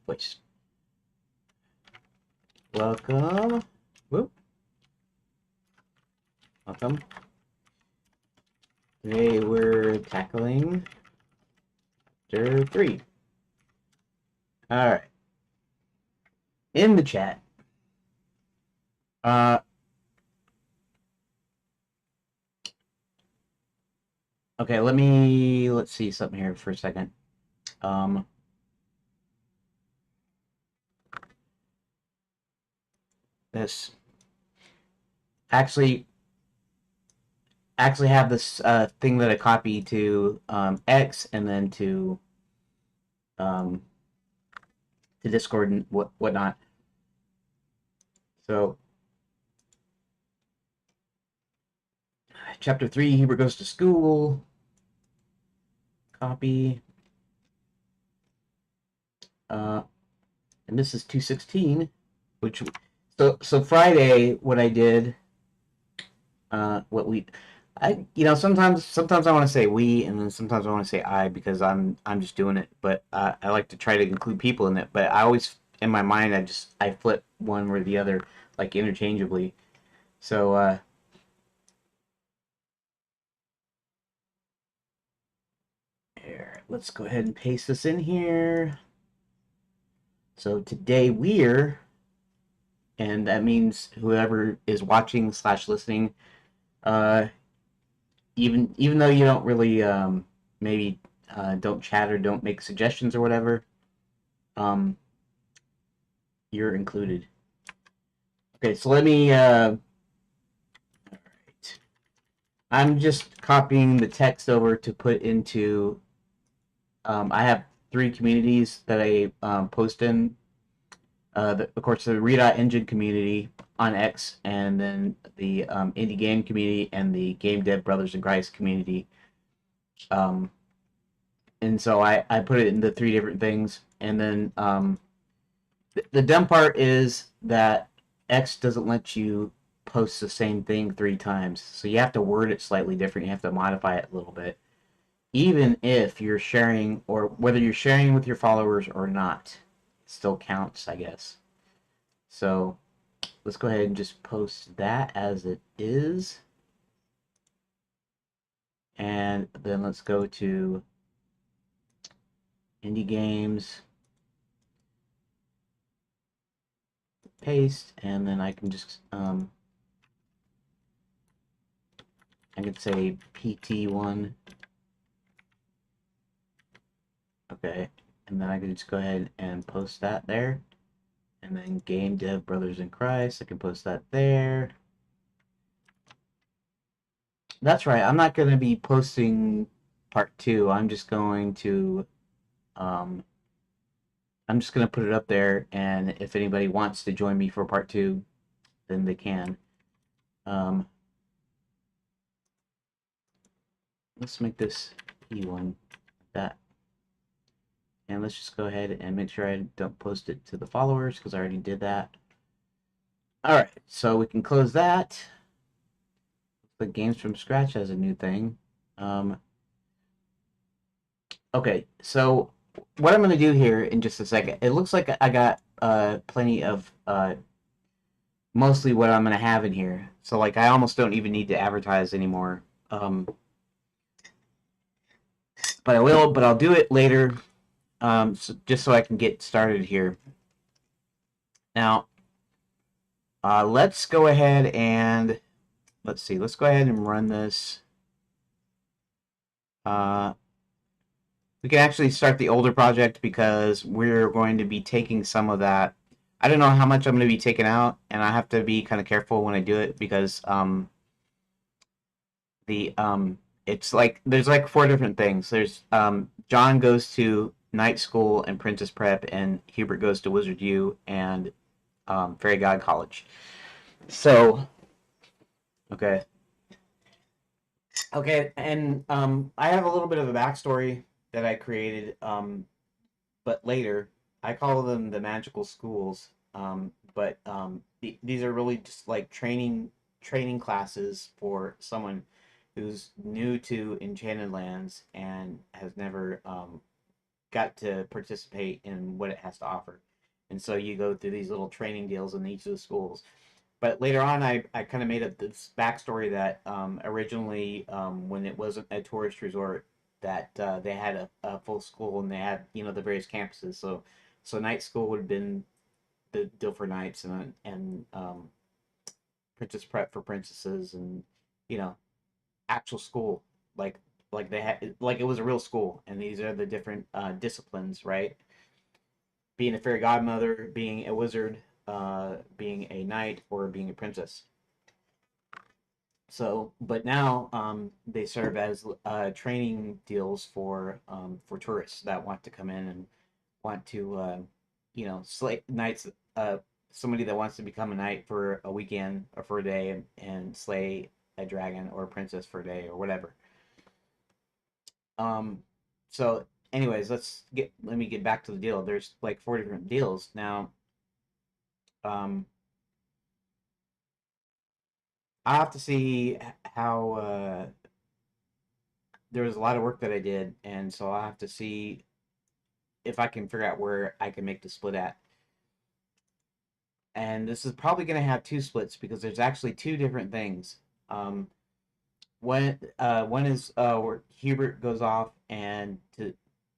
voice. Welcome. Whoop. Welcome. Today we're tackling chapter 3. Alright. In the chat. Okay, let's see something here for a second. This actually have this thing that I copied to X and then to Discord and whatnot. So chapter 3, Hubert goes to school. Copy. And this is 216, which so Friday what I did, sometimes I want to say we, and then sometimes I want to say I, because I'm just doing it, but I like to try to include people in it, but I always in my mind I flip one or the other like interchangeably. So here, let's go ahead and paste this in here. So today and that means whoever is watching / listening, even though you don't really maybe don't chat or don't make suggestions or whatever, you're included. Okay, so let me all right. I'm just copying the text over to put into I have 3 communities that I post in. Of course, the Re.Engine community on X, and then the indie game community and the Game Dev Brothers in Christ community. And so I put it into 3 different things. And then the dumb part is that X doesn't let you post the same thing 3 times. So you have to word it slightly different. You have to modify it a little bit. Even if you're sharing, or whether you're sharing with your followers or not, it still counts, I guess. So let's go ahead and just post that as it is. And then let's go to indie games, paste, and then I can just I could say PT1. Okay, and then I can just go ahead and post that there. And then Game Dev Brothers in Christ, I can post that there. That's right, I'm not going to be posting part 2. I'm just going to put it up there, and if anybody wants to join me for part 2, then they can. Let's make this E1 like that. And let's just go ahead and make sure I don't post it to the followers, because I already did that. Alright, so we can close that. The Games from Scratch has a new thing. Okay, so what I'm going to do here in just a second, it looks like I got plenty of mostly what I'm going to have in here. So like I almost don't even need to advertise anymore. But I will, but I'll do it later, just so I can get started here. Now, let's go ahead and let's see. Let's go ahead and run this. We can actually start the older project, because we're going to be taking some of that. I don't know how much I'm going to be taking out, and I have to be kind of careful when I do it, because it's like there's like 4 different things. There's John goes to night school and Princess Prep, and Hubert goes to Wizard U and Fairy God College. So, okay, and I have a little bit of a backstory that I created, but later. I call them the magical schools, but these are really just like training classes for someone who's new to Enchanted Lands and has never got to participate in what it has to offer. And so you go through these little training deals in each of the schools. But later on, I kind of made up this backstory that originally, when it wasn't a tourist resort, that they had a full school and they had the various campuses. So night school would have been the deal for knights and princess prep for princesses and you know actual school like they had like it was a real school, and these are the different disciplines, right? Being a fairy godmother, being a wizard, being a knight, or being a princess. So, but now they serve as training deals for tourists that want to come in and want to slay knights. Somebody that wants to become a knight for a weekend or for a day and slay a dragon or a princess for a day or whatever. Um, so, anyways, let me get back to the deal. There's like four different deals now. Um, I have to see how there was a lot of work that I did, and so I'll have to see if I can figure out where I can make the split at. And this is probably going to have two splits because there's actually two different things. Um, one is where Hubert goes off and to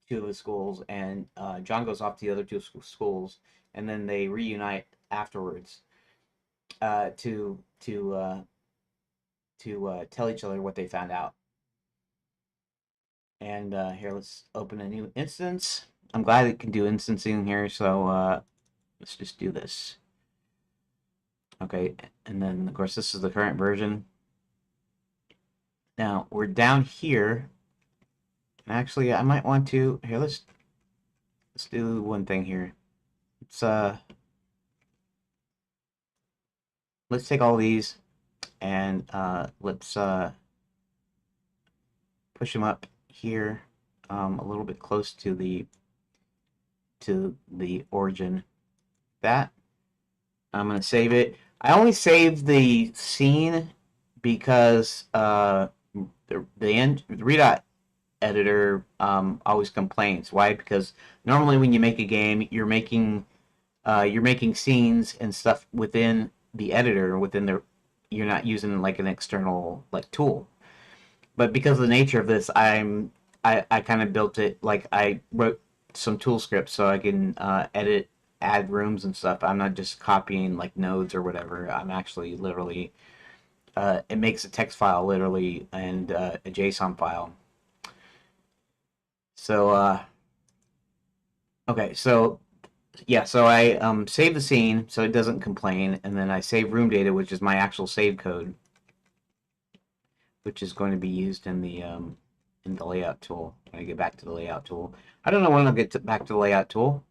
two of the schools, and John goes off to the other two schools, and then they reunite afterwards to tell each other what they found out. And here, let's open a new instance. I'm glad it can do instancing here, so let's just do this. Okay, and then of course this is the current version. Now we're down here. Actually, I might want to here. Let's do one thing here. Let's take all these and let's push them up here a little bit close to the origin. That I'm gonna save it. I only saved the scene because the Redot editor always complains. Why? Because normally when you make a game, you're making scenes and stuff within the editor, you're not using like an external like tool. But because of the nature of this, I kind of built it like I wrote some tool scripts so I can add rooms and stuff. I'm not just copying like nodes or whatever. I'm actually literally it makes a text file literally and a JSON file. So okay, so yeah, so I save the scene so it doesn't complain, and then I save room data, which is my actual save code, which is going to be used in the layout tool. When I get back to the layout tool, I don't know when I'll back to the layout tool.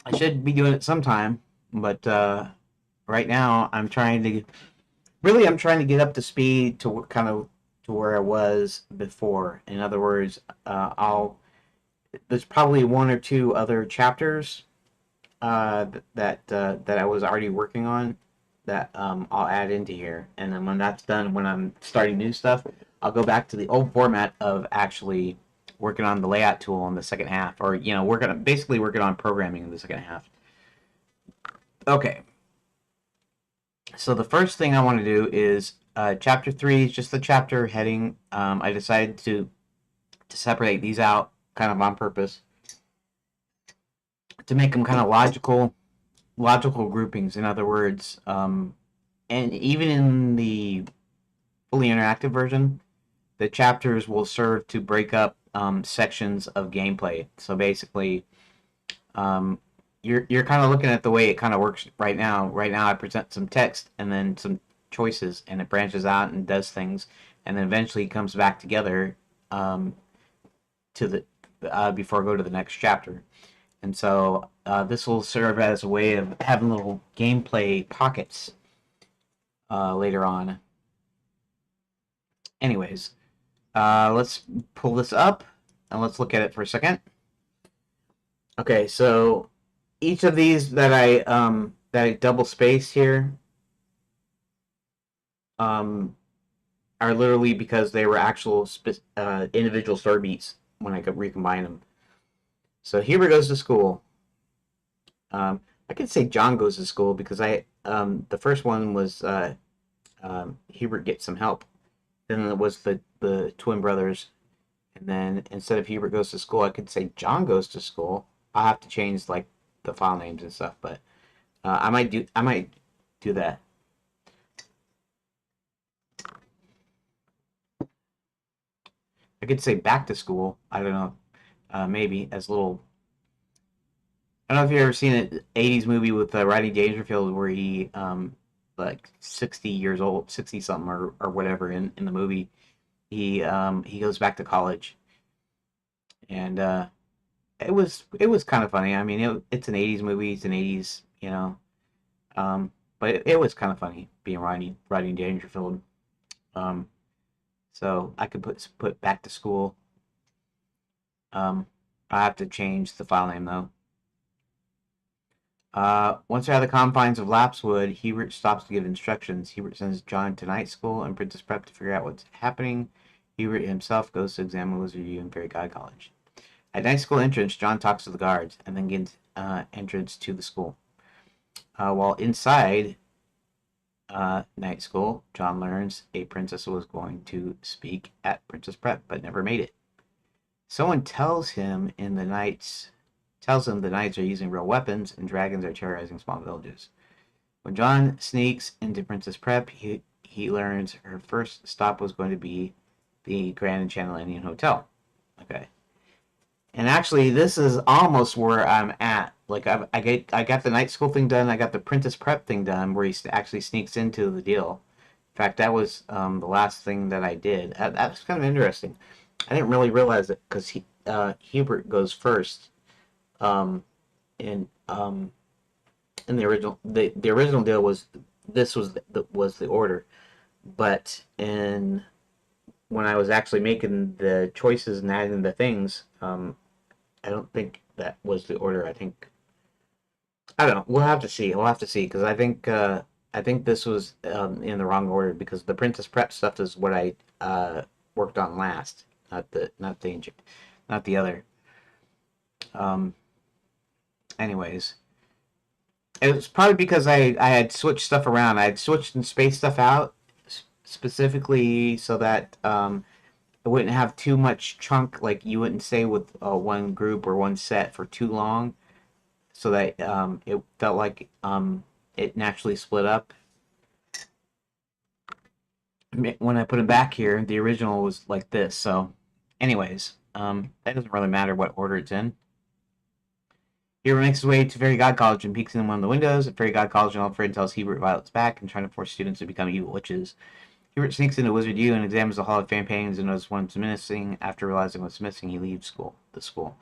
I should be doing it sometime, but right now I'm trying to get up to speed to kind of to where I was before. In other words, I'll there's probably one or two other chapters that I was already working on that I'll add into here, and then when that's done, when I'm starting new stuff, I'll go back to the old format of actually working on the layout tool in the second half, or basically working on programming in the second half. Okay, so the first thing I want to do is chapter 3 is just the chapter heading. I decided to separate these out kind of on purpose to make them kind of logical groupings. In other words, and even in the fully interactive version, the chapters will serve to break up sections of gameplay. So basically, um, you're kind of looking at the way it kind of works right now. Right now, I present some text and then some choices, and it branches out and does things, and then eventually comes back together to the before I go to the next chapter. And so this will serve as a way of having little gameplay pockets later on. Anyways, let's pull this up and let's look at it for a second. Okay, so each of these that I double space here, are literally because they were actual individual story beats when I could recombine them. So Hubert goes to school. I could say John goes to school because the first one was Hubert gets some help. Then it was the twin brothers, and then instead of Hubert goes to school, I could say John goes to school. I'll have to change like the file names and stuff, but I might do that. I could say back to school. I don't know. Maybe as little. I don't know if you've ever seen an '80s movie with Rodney Dangerfield where he like 60 years old, 60 something or whatever in the movie. He goes back to college, and it was kind of funny. I mean, it's an '80s movie. It's an '80s, but it was kind of funny being Rodney Dangerfield. Um, so I could put back to school. I have to change the file name though. Once they're out of the confines of Lapswood, Hubert stops to give instructions. Hubert sends John to night school and Princess Prep to figure out what's happening. Hubert himself goes to examine Wizard U and Fairy God College. At night school entrance, John talks to the guards and then gains entrance to the school. While inside night school, John learns a princess was going to speak at Princess Prep but never made it. Someone tells him the knights are using real weapons and dragons are terrorizing small villages. When John sneaks into Princess Prep, he learns her first stop was going to be the Grand Enchanted Hotel. Okay. And actually, this is almost where I'm at. Like I got the night school thing done. I got the Princess Prep thing done, where he actually sneaks into the deal. In fact, that was the last thing that I did. That was kind of interesting. I didn't really realize it because Hubert goes first. Um, in in the original deal was this was the order, but in when I was actually making the choices and adding the things, I don't think that was the order. I don't know. We'll have to see. We'll have to see because I think this was in the wrong order because the Princess Prep stuff is what I worked on last, not the other. Um, anyways, it was probably because I had switched stuff around. I had switched and spaced stuff out specifically so that it wouldn't have too much chunk. Like you wouldn't stay with one group or one set for too long, so that it felt like it naturally split up. When I put it back here, the original was like this. So, anyways, that doesn't really matter what order it's in. Hubert makes his way to Fairy God College and peeks in one of the windows. At Fairy God College, an old friend tells Hubert Violet's back and trying to force students to become evil witches. Hubert sneaks into Wizard U and examines the Hall of Fame paintings and notices one's missing. After realizing what's missing, he leaves the school.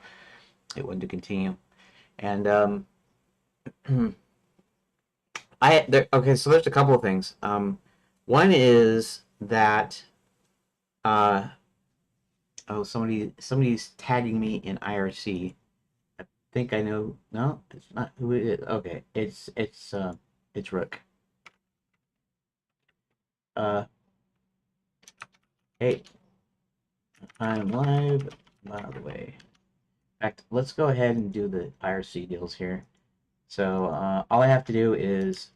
It wouldn't continue. And okay, so there's a couple of things. One is that uh, somebody's tagging me in IRC. I think I know. No, it's not who it is. Okay, it's Rook. Uh, hey, I'm live. By the way, in fact, let's go ahead and do the IRC deals here. So all I have to do is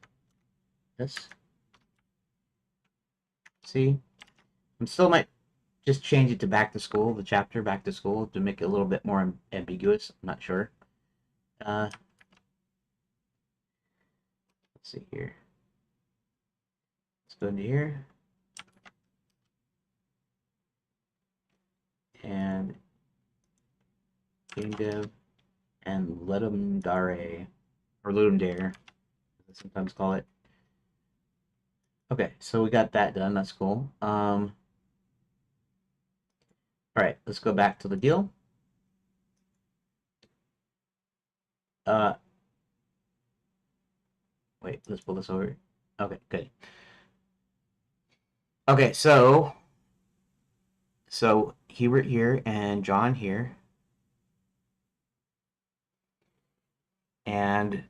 this. See, I'm still might just change it to back to school, the chapter back to school, to make it a little bit more ambiguous. I'm not sure. Let's see here. Let's go into here and game dev and let them dare or let them dare, as I sometimes call it. Okay, so we got that done. That's cool. All right, let's go back to the deal. Uh, wait, let's pull this over. Okay, good. Okay, so Hubert here and John here, and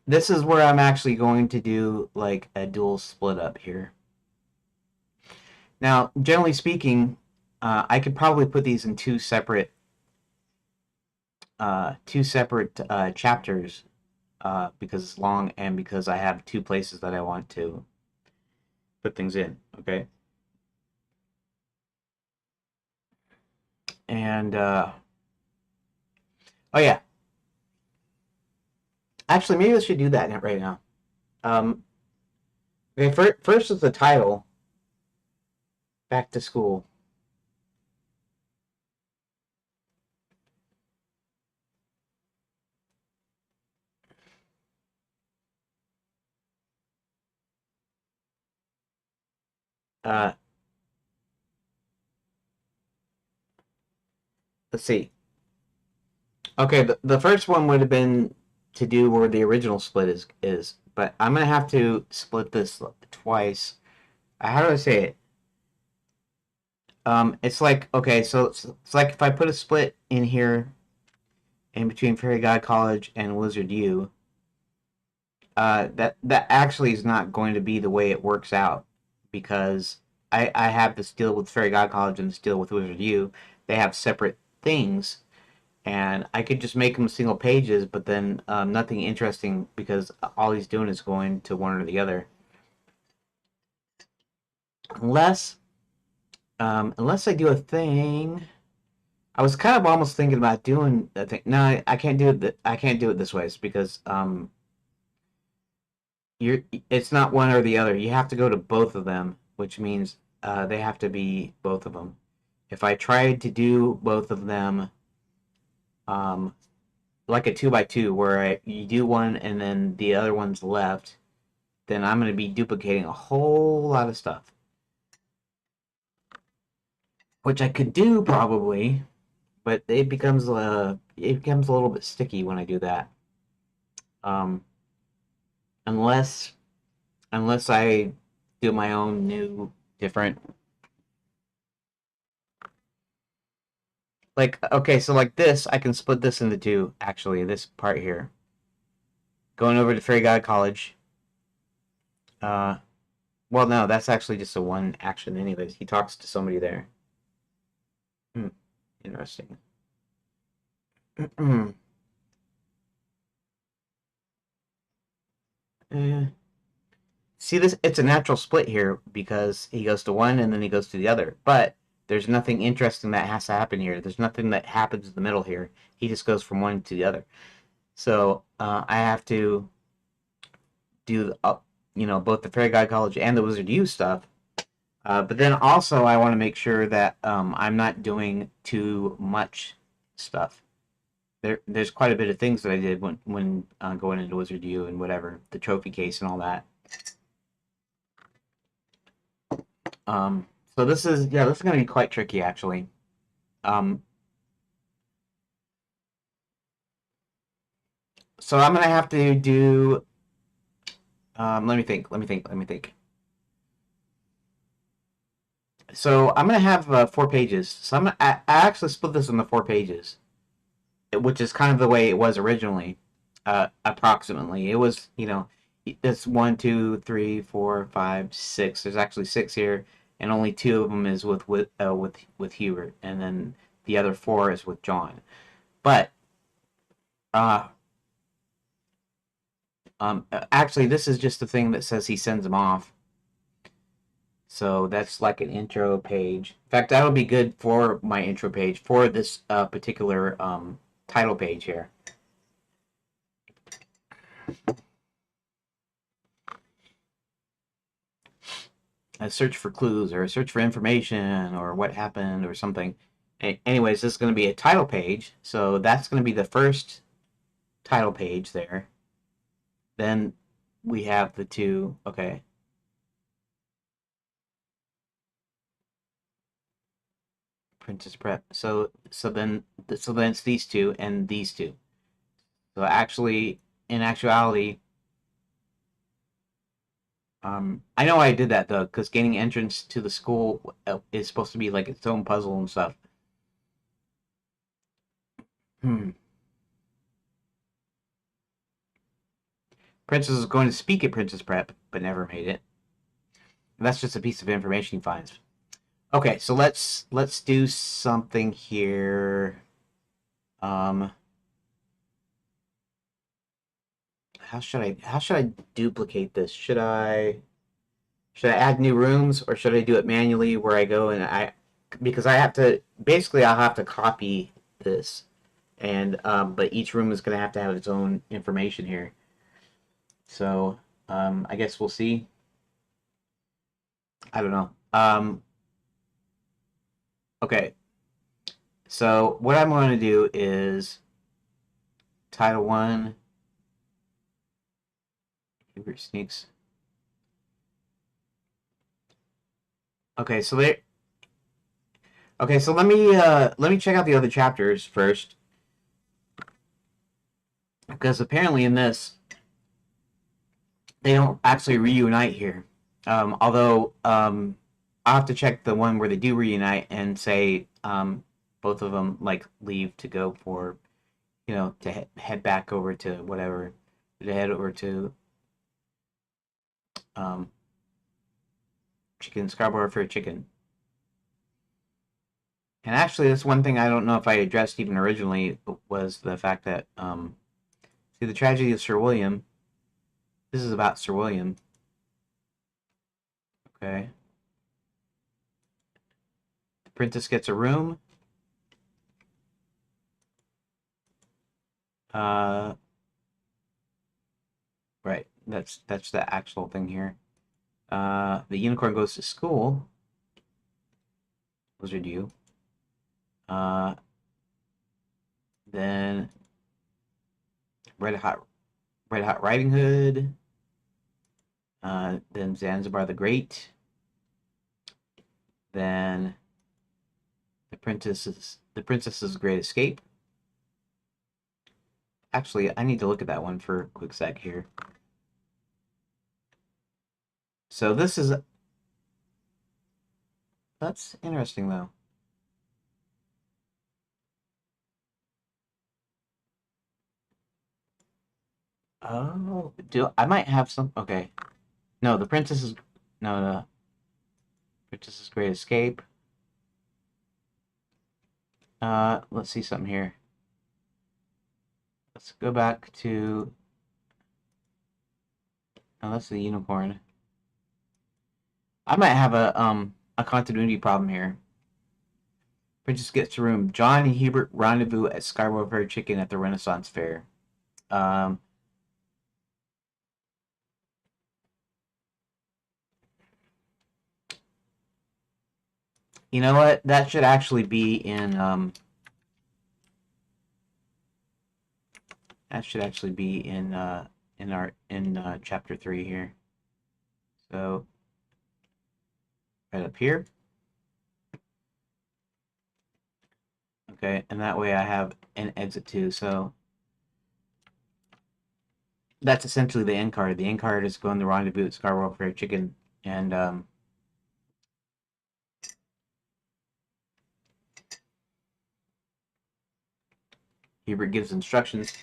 this is where I'm actually going to do like a dual split up here. Now, generally speaking, I could probably put these in two separate chapters because it's long and because I have two places that I want to put things in. Okay, and oh yeah, actually maybe I should do that right now. Um, okay, first is the title, Back to School. Uh, let's see. Okay, the first one would have been to do where the original split is, but I'm gonna have to split this twice. How do I say it? It's like okay, so it's like if I put a split in here in between Fairy God College and Wizard U, that actually is not going to be the way it works out because I have this deal with Fairy God College and this deal with Wizard U. They have separate things, and I could just make them single pages, but then nothing interesting because all he's doing is going to one or the other. Unless unless I do a thing. I was kind of almost thinking about doing a thing. No, I can't do it. I can't do it this way because you're. It's not one or the other. You have to go to both of them, which means they have to be both of them. If I tried to do both of them, um, like a two by two, where you do one and then the other one's left, then I'm going to be duplicating a whole lot of stuff, which I could do probably, but it becomes a little bit sticky when I do that. Um, unless unless I do my own new different like okay, so like this, I can split this into two. Actually, this part here, going over to Fairy God College. Uh, well, no, that's actually just a one action. Anyways, he talks to somebody there. Hmm, interesting. Eh, see this? It's a natural split here because he goes to one and then he goes to the other. But there's nothing interesting that has to happen here. There's nothing that happens in the middle here. He just goes from one to the other. So I have to do both the Fairy God College and the Wizard U stuff. But then also I want to make sure that I'm not doing too much stuff. There's quite a bit of things that I did when going into Wizard U and whatever the trophy case and all that. So this is gonna be quite tricky actually. Um, so I'm gonna have to do. Let me think. Let me think. Let me think. So I'm gonna have 4 pages. So I actually split this into 4 pages, which is kind of the way it was originally, approximately. It was, it's one, two, three, four, five, six. There's actually six here, and only two of them is with Hubert, and then the other four is with John. But uh, actually, this is just the thing that says he sends them off. So that's like an intro page. In fact, that'll be good for my intro page for this particular title page here. A search for clues or a search for information or what happened or something. Anyways, this is going to be a title page. So that's going to be the first title page there. Then we have the two. Okay. Princess Prep. So then it's these two and these two. So actually, in actuality, I know I did that though, because gaining entrance to the school is supposed to be like its own puzzle and stuff. Hmm. Princess is going to speak at Princess Prep, but never made it. That's just a piece of information he finds. Okay, so let's do something here. Um, how should I duplicate this? Should I add new rooms, or should I do it manually where I go and because I have to, basically I'll have to copy this, and but each room is going to have its own information here. So I guess we'll see. I don't know. Okay, so what I'm going to do is Title 1, Hubert sneaks. Okay, so they. Okay, so let me check out the other chapters first, because apparently in this they don't actually reunite here. Although I'll have to check the one where they do reunite and say both of them like leave to go for, to head back over to whatever, to head over to um, chicken Scarborough for chicken. And actually, that's one thing I don't know if I addressed even originally, was the fact that see, the tragedy of Sir William. This is about Sir William. Okay. The princess gets a room. Uh, right. That's the actual thing here. The unicorn goes to school. Wizard you. Uh, then Red Hot Riding Hood. Then Zanzibar the Great. Then the Princess's Great Escape. Actually, I need to look at that one for a quick sec here. So that's interesting though. Oh, I might have some. Okay, no, the Princess is no, no, Princess's Great Escape. Let's see something here. Let's go back to. Oh, that's the unicorn. I might have a continuity problem here. Princess gets to room. John and Hubert rendezvous at Scarborough Fried Chicken at the Renaissance Fair. Um, you know what? That should actually be in in chapter 3 here. So right up here. Okay, and that way I have an exit too. So that's essentially the end card. The end card is going to rendezvous at Scarborough Fried Chicken, and Hubert gives instructions.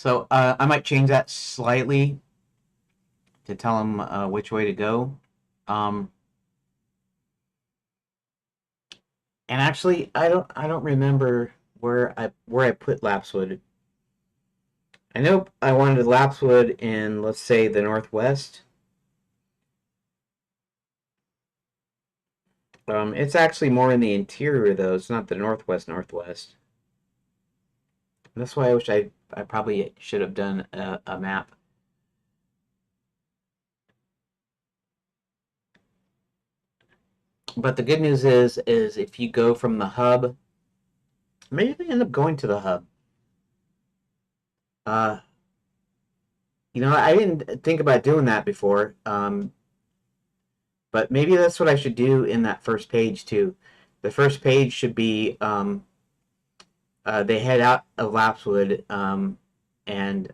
So I might change that slightly to tell him which way to go. Um, and actually, I don't remember where I put Lapswood. I know I wanted Lapswood in, let's say, the northwest. It's actually more in the interior though. It's not the northwest. That's why I wish I probably should have done a map. But the good news is if you go from the hub, maybe they end up going to the hub. Uh, I didn't think about doing that before. But maybe that's what I should do in that first page too. The first page should be they head out of Lapswood, and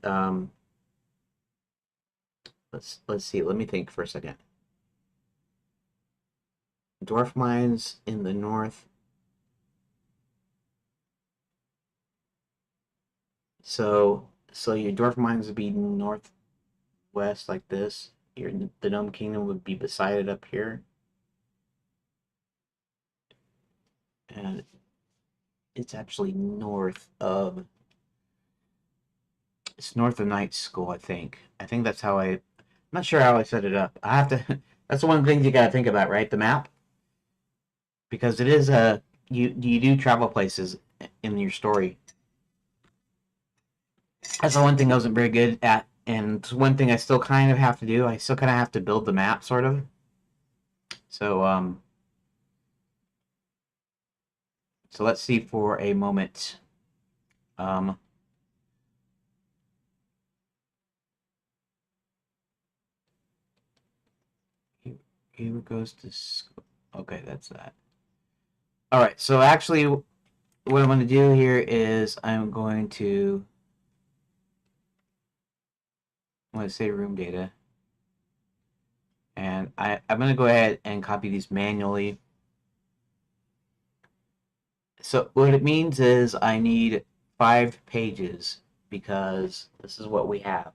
let's see. Let me think for a second. Dwarf mines in the north. So your dwarf mines would be northwest like this. The Gnome Kingdom would be beside it up here, and it's actually it's north of Night School, I think. I think that's how I'm not sure how I set it up. I have to. That's one of the things you got to think about, right? The map, because it is a you do travel places in your story. That's the one thing I wasn't very good at, and it's one thing I still kind of have to do. I still kind of have to build the map, sort of. So so let's see for a moment. Um, here goes to school. Okay, that's that. All right. So actually, what I'm going to do here is I'm going to say room data, and I'm going to go ahead and copy these manually. So what it means is I need 5 pages because this is what we have.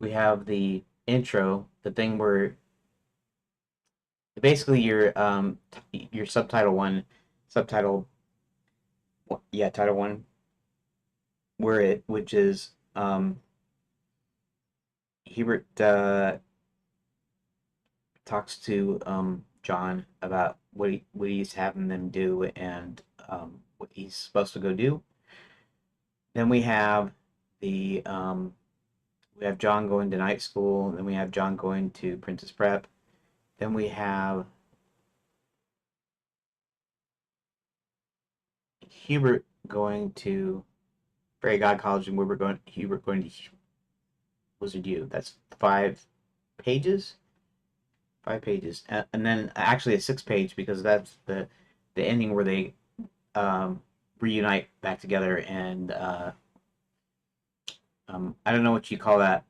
We have the intro, the thing where basically your subtitle yeah, title one, which is Hubert talks to John about what he's having them do and what he's supposed to go do. Then we have John going to night school. Then we have John going to Princess Prep. Then we have Hubert going to Fairy God College, and Hubert going to Wizard U. That's 5 pages. 5 pages, and then actually a 6 page because that's the ending where they reunite back together and I don't know what you call that,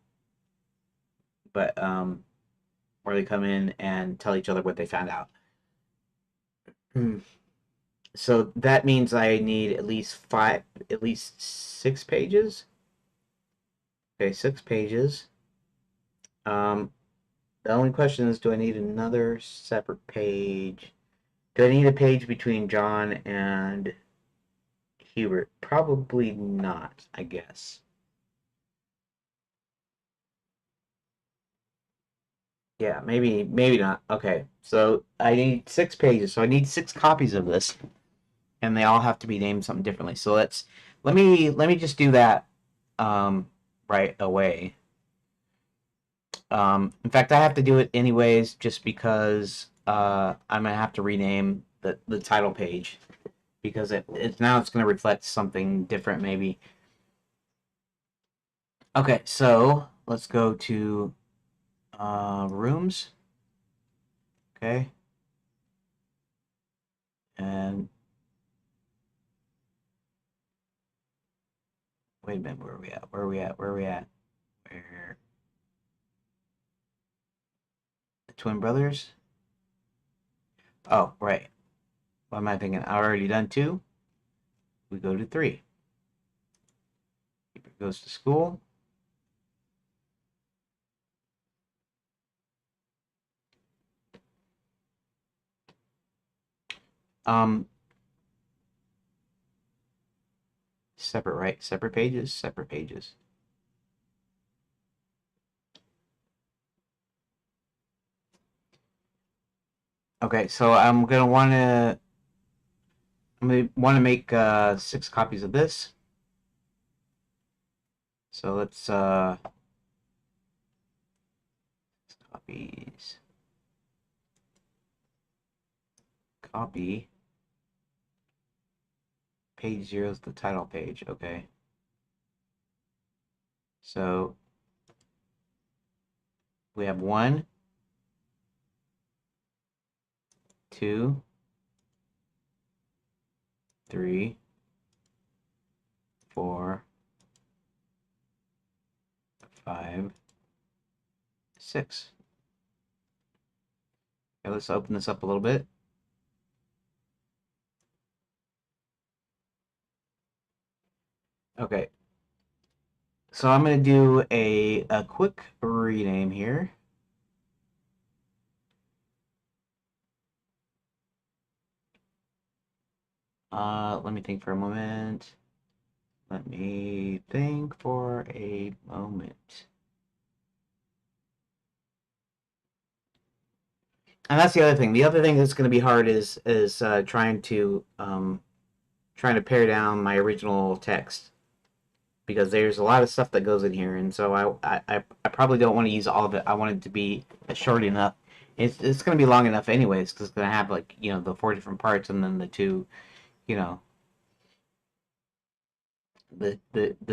but where they come in and tell each other what they found out. Hmm. So that means I need at least 6 pages. Okay, 6 pages. Um, the only question is, do I need another separate page? Do I need a page between John and Hubert? Probably not, I guess. Yeah, maybe not. Okay, so I need 6 pages. So I need 6 copies of this, and they all have to be named something differently. So let me just do that right away. In fact, I have to do it anyways, just because I'm gonna have to rename the title page because it's now it's gonna reflect something different maybe. Okay, so let's go to rooms. Okay, and wait a minute, where are we at? Where are we at? Where are we at? Where the twin brothers? Oh, right. What am I thinking? I already done 2. We go to 3. Keeper goes to school. Um, separate, right? Separate pages. Separate pages. Okay, so I'm gonna want to make 6 copies of this. So let's copies. Copy. Page 0 is the title page. Okay. So we have 1, 2, 3, 4, 5, 6. Okay, let's open this up a little bit. Okay. So I'm going to do a quick rename here. Let me think for a moment. Let me think for a moment. And that's the other thing. The other thing that's going to be hard is trying to pare down my original text because there's a lot of stuff that goes in here, and so I probably don't want to use all of it. I want it to be short enough. It's going to be long enough anyways because it's going to have like the four different parts and then the two you know the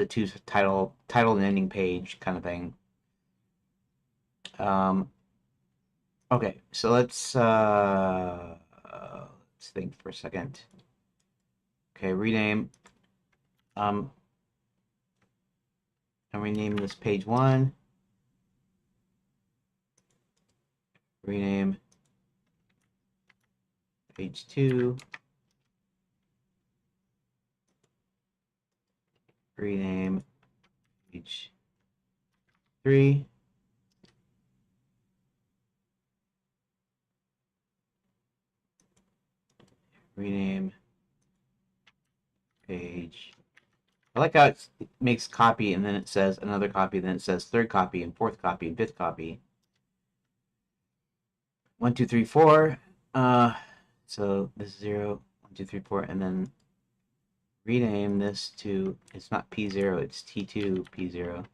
two title and ending page kind of thing. Um, okay, so let's think for a second. Okay, rename. Um, and rename this page 1. Rename page 2. Rename page 3. Rename page. I like how it makes copy and then it says another copy, then it says third copy and fourth copy and fifth copy. 1, 2, 3, 4. So this is 0, 1, 2, 3, 4, and then rename this to, it's not P0, it's T2 P0. Like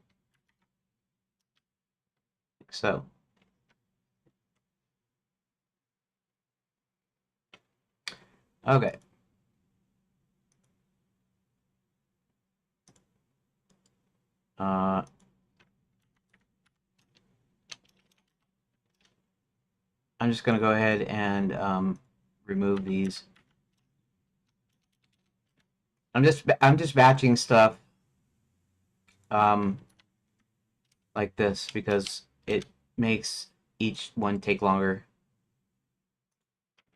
so. Okay. Uh, I'm just going to go ahead and remove these. I'm just batching stuff um, like this because it makes each one take longer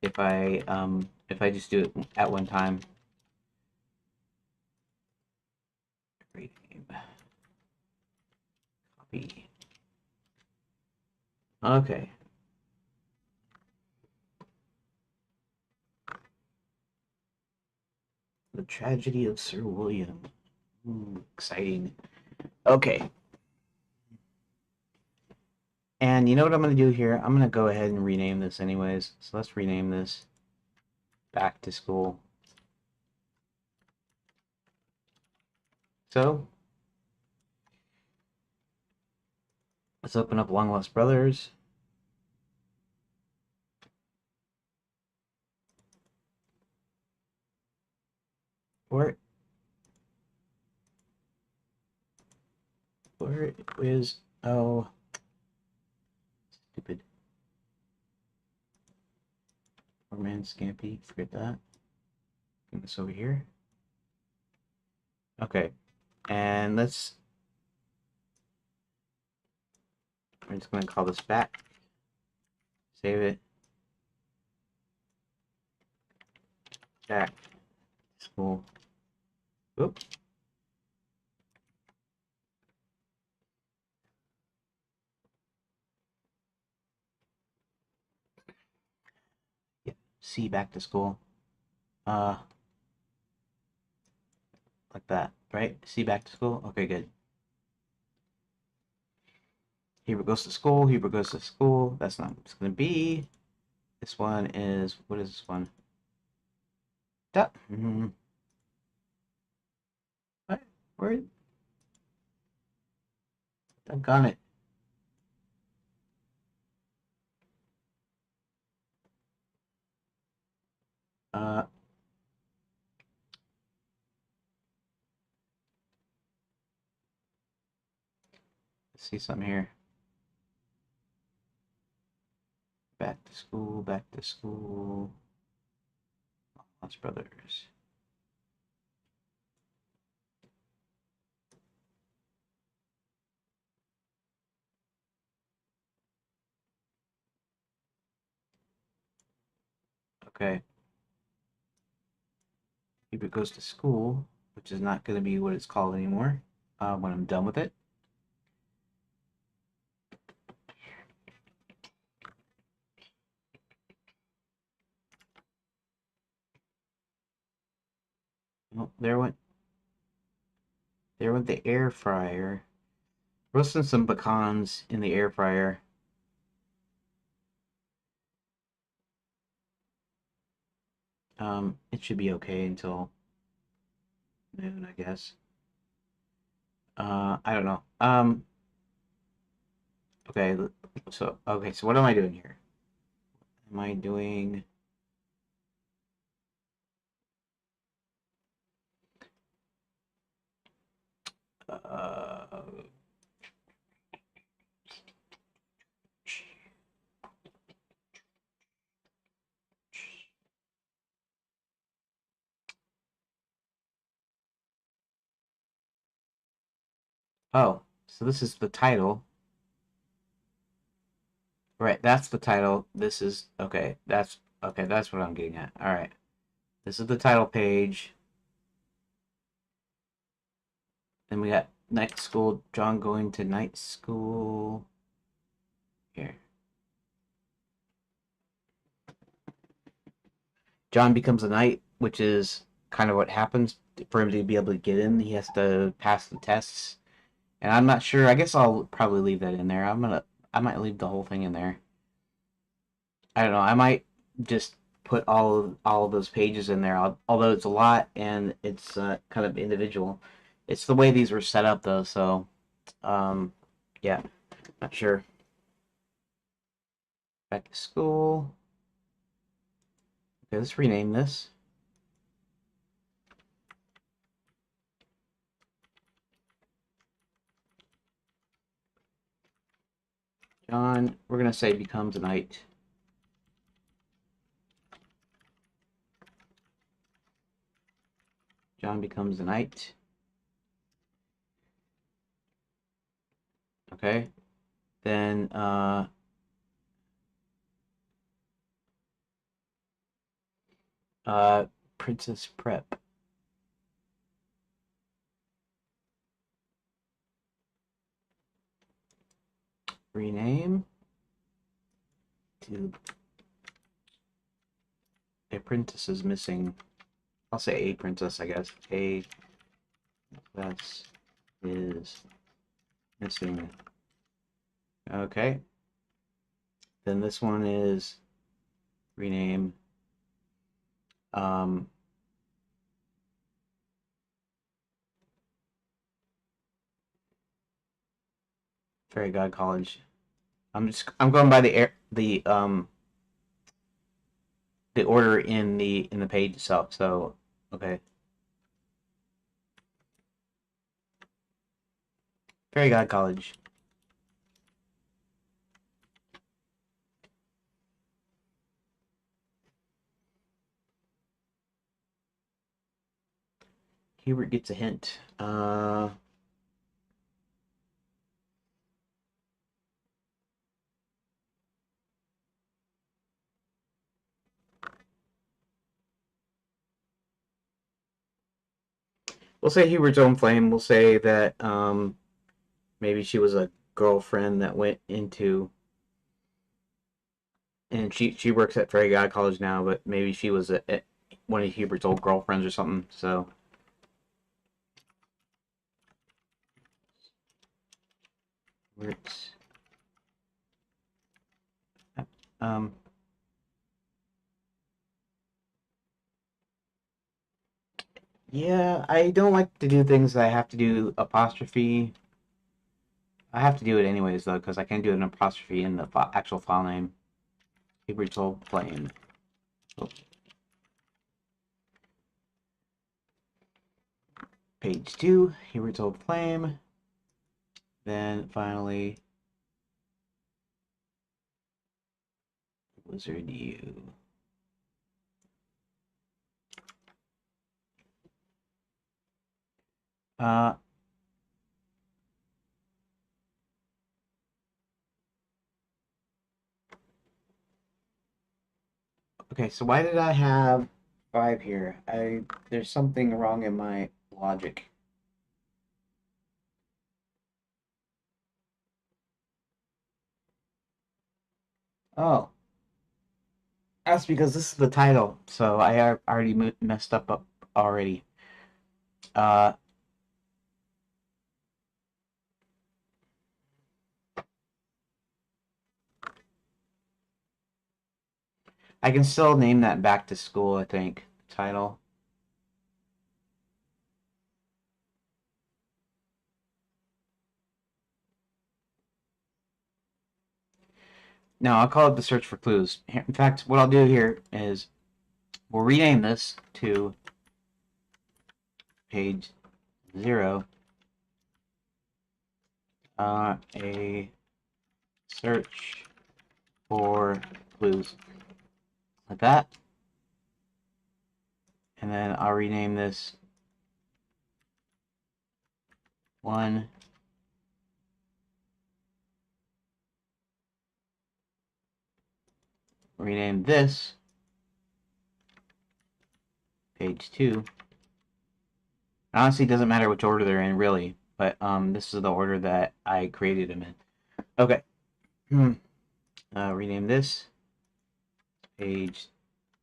if I just do it at one time. Rename. Copy. Okay. The Tragedy of Sir William. Ooh, exciting. Okay. And you know what I'm going to do here? I'm going to go ahead and rename this anyways. So let's rename this Back to School. So let's open up Long Lost Brothers. Where is, oh, stupid. Poor man Scampy, forget that. Bring this over here. Okay, and we're just going to call this back. Save it. Back. School. Oop. Yeah, C back to school. Uh, like that, right? C back to school. Okay, good. Hubert goes to school. Hubert goes to school. That's not what it's going to be. This one is, what is this one? Duh. What? Where? I've got it. Uh, let's see something here. Back to school. Back to school. Lost Brothers. Okay. Hubert goes to school, which is not going to be what it's called anymore. when I'm done with it. Oh, there went the air fryer. Roasting some pecans in the air fryer. It should be okay until noon, I guess. I don't know. Okay, so what am I doing here? Am I doing uh oh, so this is the title. Right, that's the title. This is okay, that's what I'm getting at. All right. This is the title page. Then we got night school, John going to night school. Here. John becomes a knight, which is kind of what happens for him to be able to get in. He has to pass the tests. And I'm not sure. I guess I'll probably leave that in there. I might leave the whole thing in there. I don't know. I might just put all of those pages in there. Although it's a lot and it's kind of individual. It's the way these were set up though. So um, yeah, not sure. Back to school. Okay, let's rename this. John, we're gonna say becomes a knight. John becomes a knight. Okay. Then uh Princess Prep. Rename to a princess is missing. I'll say a princess, I guess. A princess is missing. Okay. Then this one is rename um Fairy God College. I'm going by the order in the page itself. So okay. Fairy God College. Hubert gets a hint. We'll say Hubert's own flame. We'll say that maybe she was a girlfriend that went into, and she works at Fairy God College now, but maybe she was one of Hubert's old girlfriends or something. So Hubert's um yeah, I don't like to do things that I have to do apostrophe. I have to do it anyways though, because I can't do an apostrophe in the actual file name. Hubert's old flame. Oh, page 2, Hubert's old flame. Then finally, Wizard U. Uh, okay, so why did I have 5 here? There's something wrong in my logic. Oh, that's because this is the title, so I already messed up already. Uh, I can still name that back to school, I think. Title. No, I'll call it the search for clues. In fact, what I'll do here is we'll rename this to page 0, a search for clues, like that. And then I'll rename this 1, rename this page 2. Honestly, it doesn't matter which order they're in, really, but this is the order that I created them in. Okay. Rename this page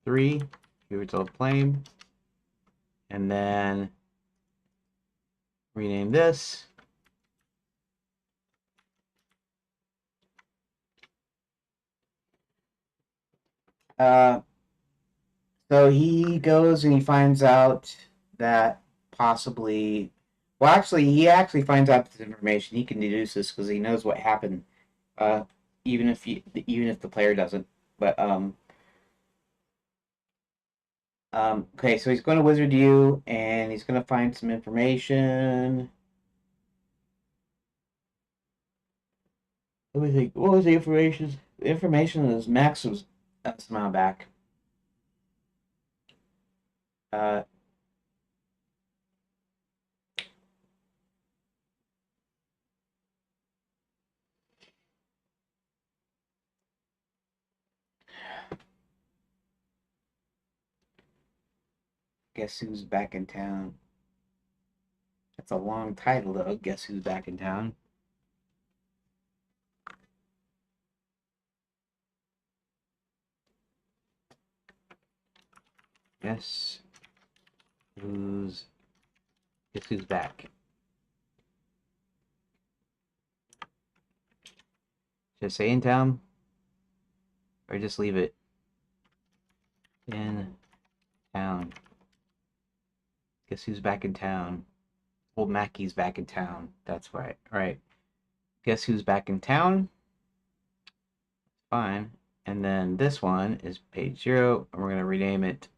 3, Hubert's Old Flame, and then rename this so he goes and he finds out that possibly, well, actually, he actually finds out this information. He can deduce this because he knows what happened, uh, even if the player doesn't. But okay, so he's going to Wizard U and he's going to find some information. Let me think. What was the information? The information is Max was somehow back. Uh, Guess who's back in town? That's a long title, though. Guess who's back in town? Guess who's Guess who's back? Just say in town, or just leave it in town. Guess who's back in town? Old Mackey's back in town. That's right. All right. Guess who's back in town? Fine. And then this one is page 0, and we're gonna rename it.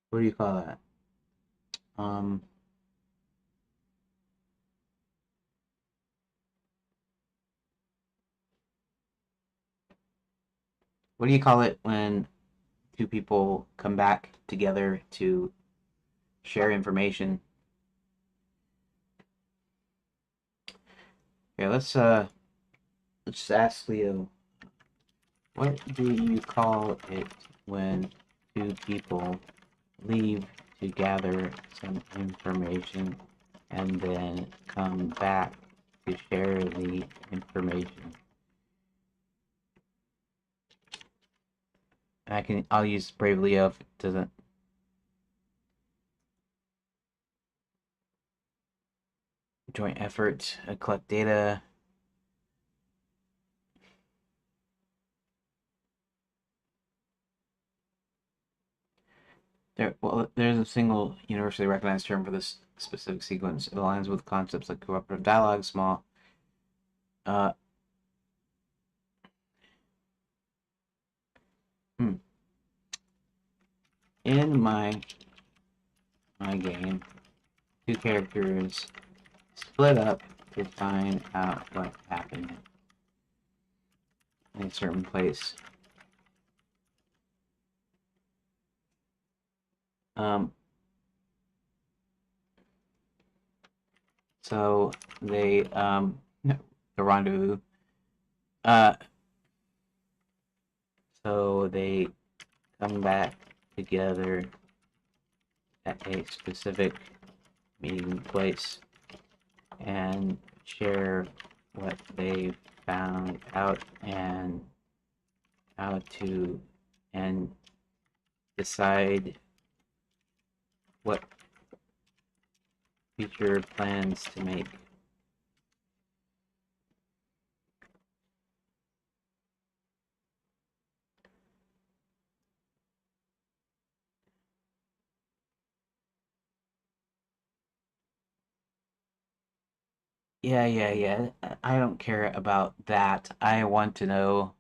What do you call that? Um, what do you call it when two people come back together to share information? Yeah, let's ask Leo. What do you call it when two people leave to gather some information and then come back to share the information? And I'll use Brave Leo if it doesn't. Joint effort, collect data. There's a single universally recognized term for this specific sequence. It aligns with concepts like cooperative dialogue, small. Uh, hmm. In my game, two characters split up to find out what happened in a certain place. Um, so they the rendezvous. Uh, so they come back together at a specific meeting place and share what they found out and how to and decide what future plans to make. Yeah. I don't care about that. I want to know.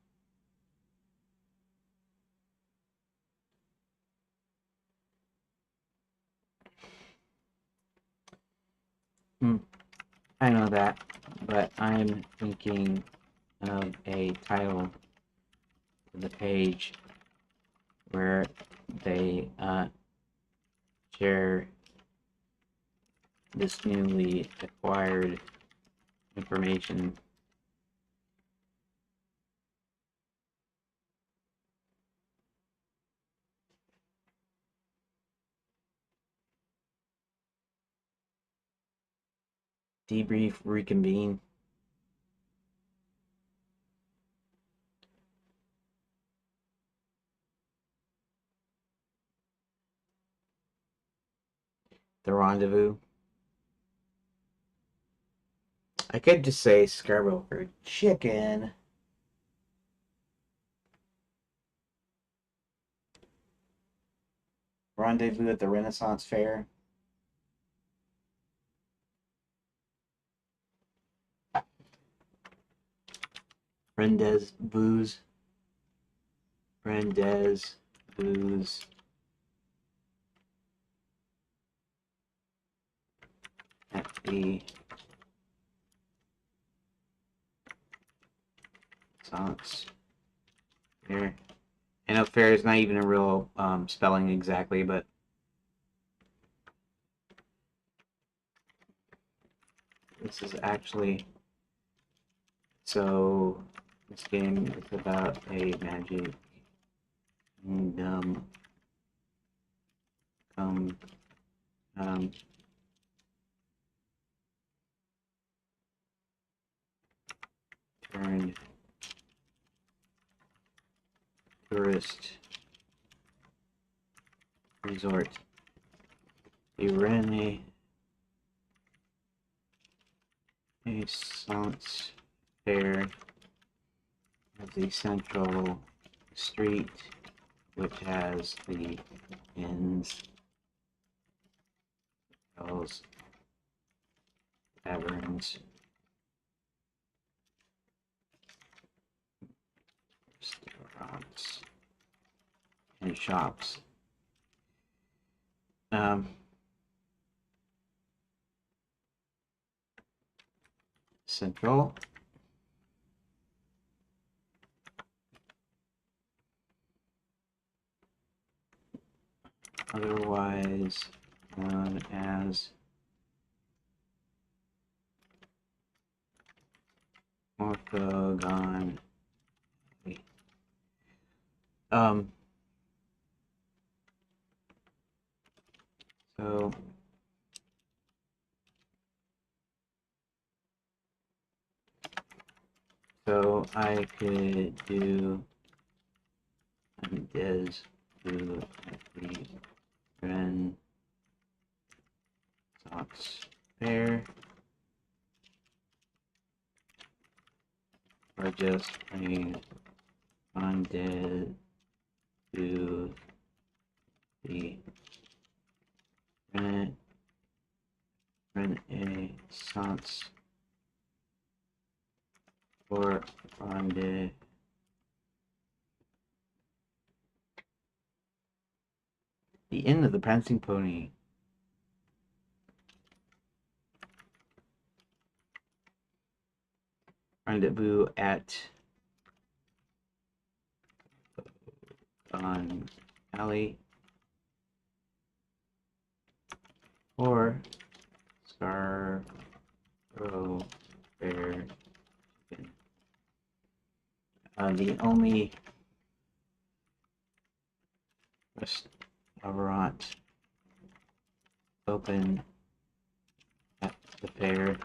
Hmm, I know that, but I'm thinking of a title for the page where they share this newly acquired information. Debrief, reconvene. The rendezvous. I could just say Scarborough chicken. Rendezvous at the Renaissance Fair. Rendez booze. Rendez booze. At the Renaissance Fair. I know fair is not even a real spelling exactly, but this is actually, so this game is about a magic kingdom turned tourist resort. The Renaissance Fair has the central street, which has the inns, hotels, taverns, restaurants, and shops. Central. Otherwise known as Orthogon. Um, so I could do Des do at the Ren Sox Fair, or just plain on Des do the Renaissance or on the Inn of the Prancing Pony. Rendezvous at on Alley or Scarborough Fair Chicken. The only restaurant open the fair.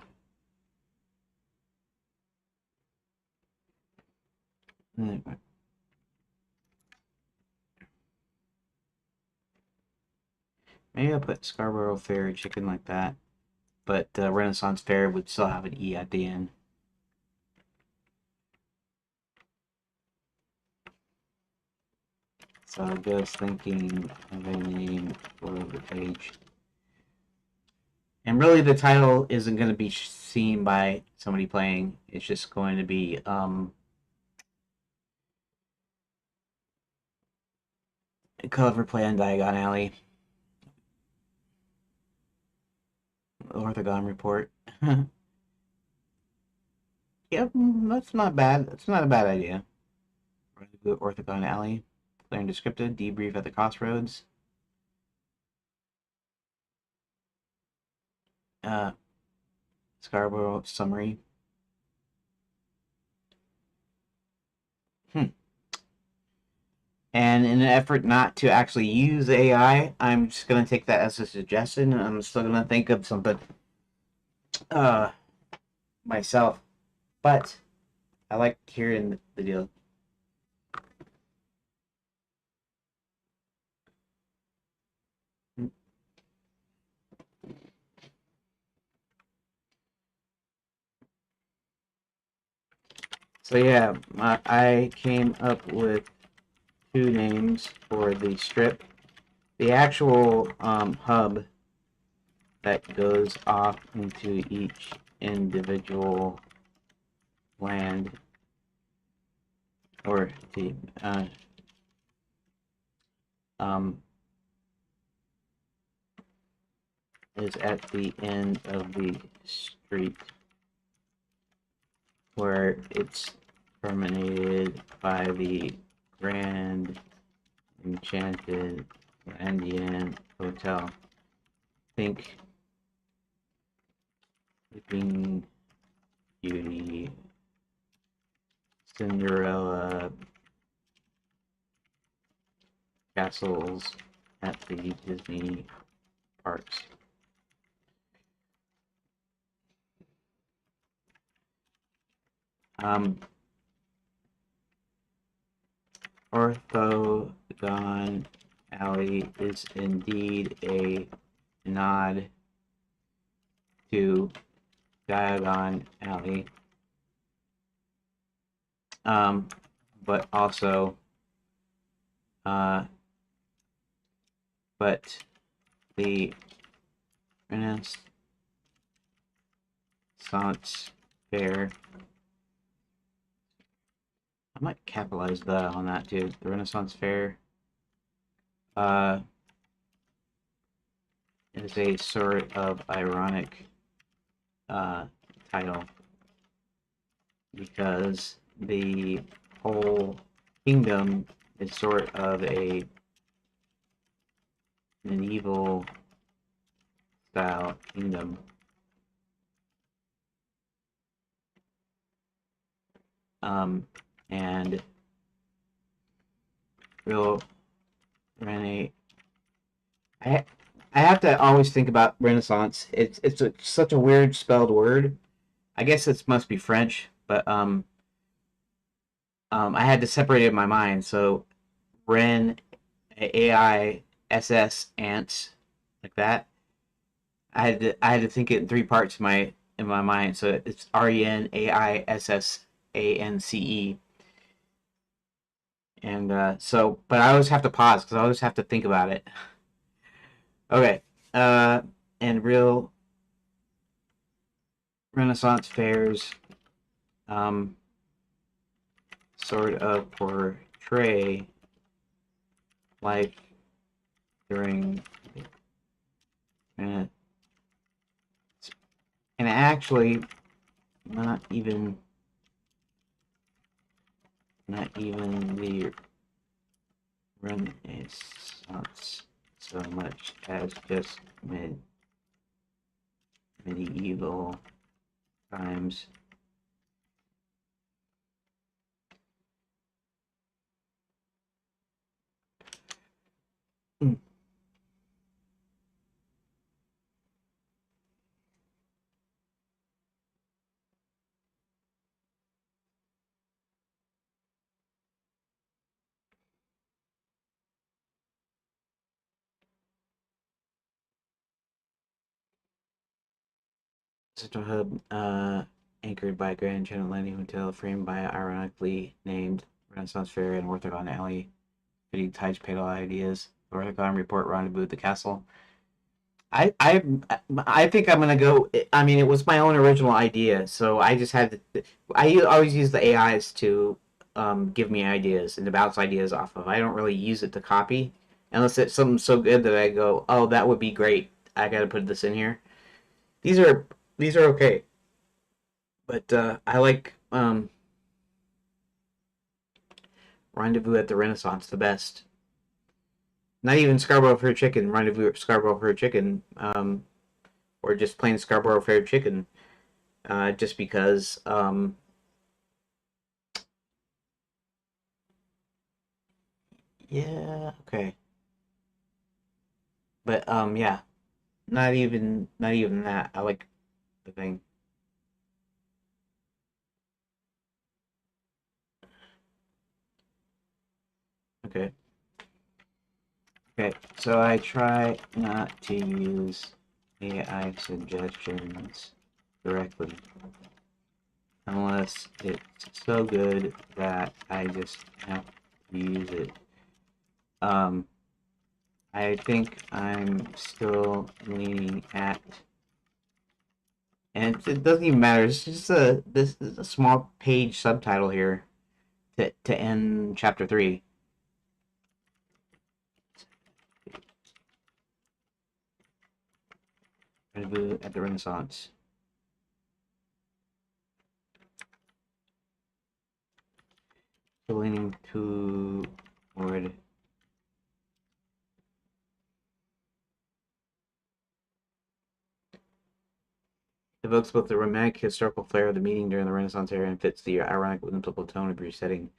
Maybe I'll put Scarborough Fair Chicken like that, but Renaissance Fair would still have an E at the end. So I was thinking of a name for the page. And really the title isn't going to be seen by somebody playing. It's just going to be a cover play on Diagon Alley. Orthogon Report. Yep, that's not bad. That's not a bad idea. Orthogon Alley. Clear and descriptive. Debrief at the crossroads. Scarborough summary. And in an effort not to actually use AI, I'm just going to take that as a suggestion. I'm still going to think of something myself. But I like hearing the deal. So yeah, I came up with 2 names for the strip. The actual hub that goes off into each individual land, or the is at the end of the street, where it's terminated by the Grand Enchanted Indian Hotel. Think Sleeping Beauty, Cinderella, castles at the Disney parks. Orthogon Alley is indeed a nod to Diagon Alley, but also, but the Renaissance Fair. I might capitalize that on that too. The Renaissance Fair is a sort of ironic title, because the whole kingdom is sort of a medieval style kingdom. And real Rene, I have to always think about Renaissance. It's such a weird spelled word. I guess it must be French, but I had to separate it in my mind. So Ren, AI, SS, ants, like that. I had to think it in 3 parts in my mind. So it's RENAISSANCE. And so, but I always have to pause because I always have to think about it. Okay, and real Renaissance fairs sort of portray life during and actually not even the Renaissance so much as just medieval times. Central Hub, anchored by Grand Enchanted Landing Hotel, framed by an ironically named Renaissance Fair and Orthogon Alley, fitting Tide's Pedal ideas. The Orthogon Report Rendezvous at the Castle. I I I think I'm gonna go. I mean, it was my own original idea, so I just had to. Always use the AIs to give me ideas and to bounce ideas off of. I don't really use it to copy unless it's something so good that I go, "Oh, that would be great. I got to put this in here." These are these are okay, but I like Rendezvous at the Renaissance the best. Not even Scarborough Fair Chicken, Rendezvous at Scarborough Fair Chicken, or just plain Scarborough Fair Chicken. Just because yeah, okay. But yeah, not even that. I like the thing. Okay. Okay. So I try not to use AI suggestions directly unless it's so good that I just have to use it. Um I think I'm still leaning at, and it doesn't even matter. It's just this is a small page subtitle here to end chapter three. Rendezvous at the Renaissance. So leaning toward evokes both the romantic historical flair of the meeting during the Renaissance era and fits the ironic whimsical tone of your setting.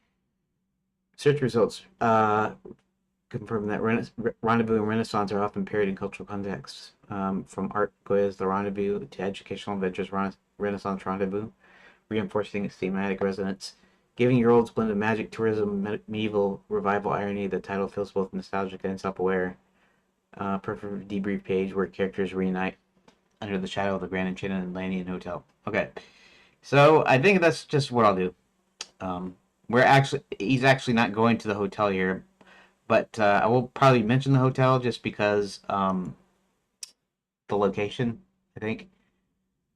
Search results confirm that Rendezvous and Renaissance are often paired in cultural contexts, from art quiz, the Rendezvous, to educational adventures, Renaissance Rendezvous, reinforcing its thematic resonance. Giving your old blend of magic, tourism, medieval revival irony, the title feels both nostalgic and self-aware. Perfect debrief page where characters reunite under the shadow of the Grand Enchanted and Landian Hotel. Okay, so I think that's just what I'll do. Um, he's actually not going to the hotel here, but I will probably mention the hotel just because the location. I think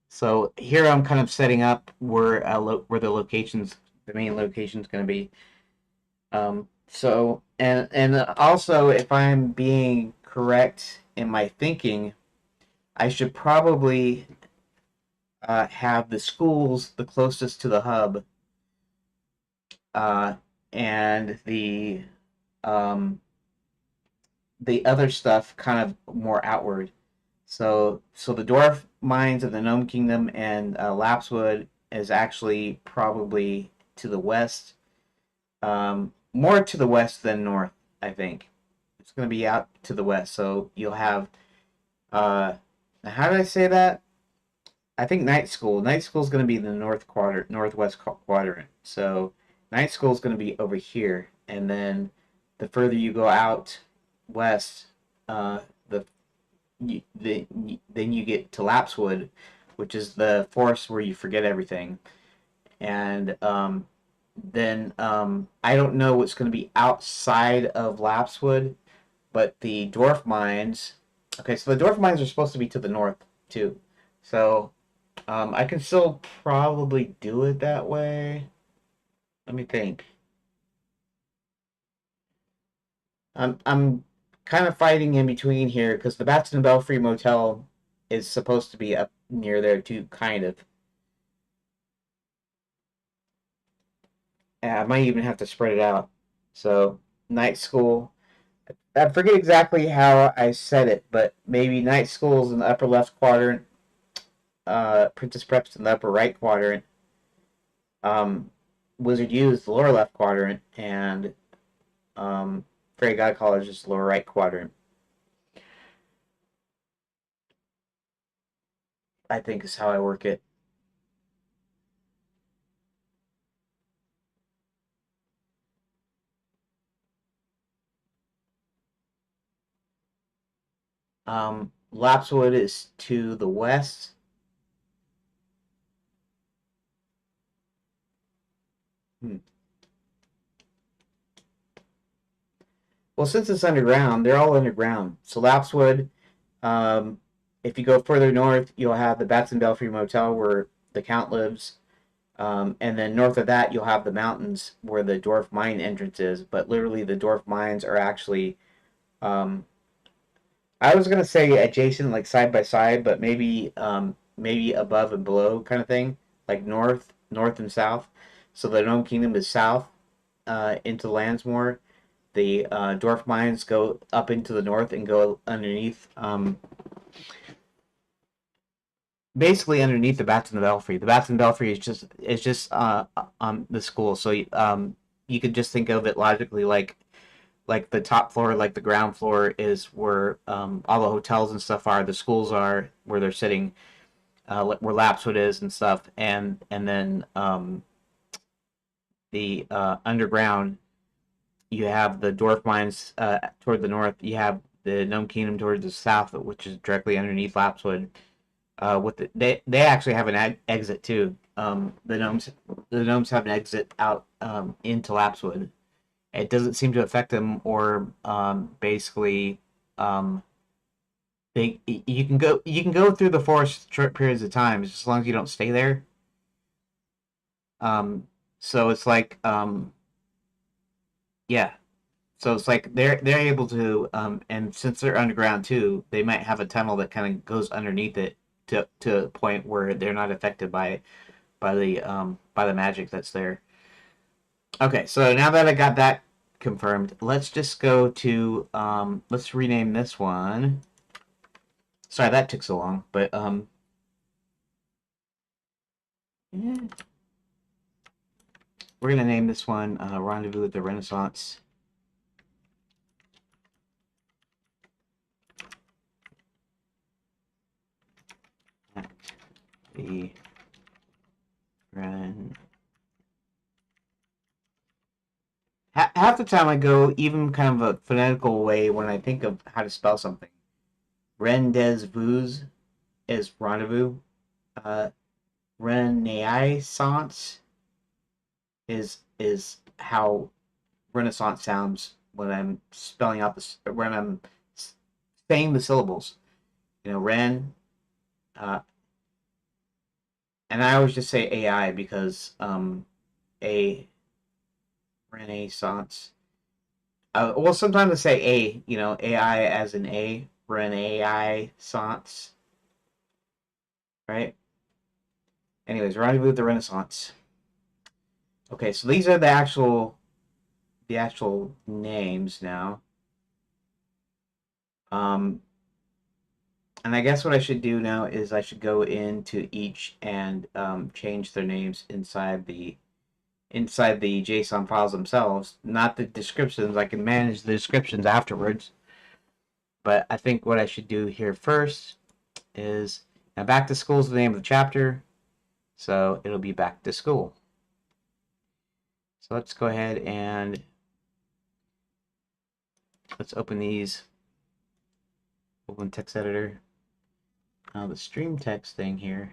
so. Here I'm kind of setting up where where the main location's going to be. So and also, if I'm being correct in my thinking, I should probably have the schools the closest to the hub, uh, and um, the other stuff kind of more outward. So the dwarf mines of the Gnome Kingdom and Lapswood is actually probably to the west, more to the west than north. I think it's going to be out to the west. So you'll have how did I say that? I think night school. Night school is going to be the northwest quadrant. So night school is going to be over here, and then the further you go out west, the then you get to Lapswood, which is the forest where you forget everything. And then I don't know what's going to be outside of Lapswood, but the dwarf mines. Okay, so the dwarf mines are supposed to be to the north too. So I can still probably do it that way. Let me think. I'm kind of fighting in between here because the Batson Belfry Motel is supposed to be up near there too, kind of. I might even have to spread it out. So night school. I forget exactly how I said it, but maybe night school is in the upper left quadrant. Princess Prep's in the upper right quadrant. Um, Wizard U is the lower left quadrant, and Fairy God College is the lower right quadrant. I think is how I work it. Lapswood is to the west, Hmm. Well, since it's underground, they're all underground. So Lapswood, um, if you go further north, you'll have the Bats and Belfry Motel where the Count lives. And then north of that, you'll have the mountains where the Dwarf Mine entrance is. But literally, the Dwarf Mines are actually, um, I was gonna say adjacent, like side by side, but maybe above and below kind of thing, like north and south. So the Gnome Kingdom is south into Landsmoor. The Dwarf Mines go up into the north and go underneath, basically underneath the Bats and the Belfry. The Bats and Belfry is just the school. So you could just think of it logically like the top floor, like the ground floor is where all the hotels and stuff are. The schools are where they're sitting, where Lapswood is and stuff, and then the underground you have the Dwarf Mines toward the north. You have the Gnome Kingdom towards the south, which is directly underneath Lapswood. They actually have an exit too. The gnomes have an exit out into Lapswood. It doesn't seem to affect them, or basically, um, they you can go through the forest short periods of time as long as you don't stay there. Um, so it's like yeah, so it's like they're able to and since they're underground too, they might have a tunnel that kind of goes underneath it to a point where they're not affected by the magic that's there. Okay, so now that I got that confirmed, let's just go to let's rename this one. Sorry that took so long, but yeah, we're gonna name this one Rendezvous with the Renaissance. At the Ren. Half the time I go even kind of a phonetical way when I think of how to spell something. Rendezvous is rendezvous. Uh, Renaissance is how Renaissance sounds when I'm spelling out when I'm saying the syllables. Ren, uh, and I always just say AI because a Renaissance. Well, sometimes I say AI as in a Renaissance, right? Anyways, rendezvous with the Renaissance. Okay, so these are the actual names now. Um, and I guess what I should do now is I should go into each and change their names inside the JSON files themselves, not the descriptions. I can manage the descriptions afterwards. But I think what I should do here first is now back to school is the name of the chapter, so it'll be back to school. So let's go ahead and let's open these. Open text editor. Now the stream text thing here.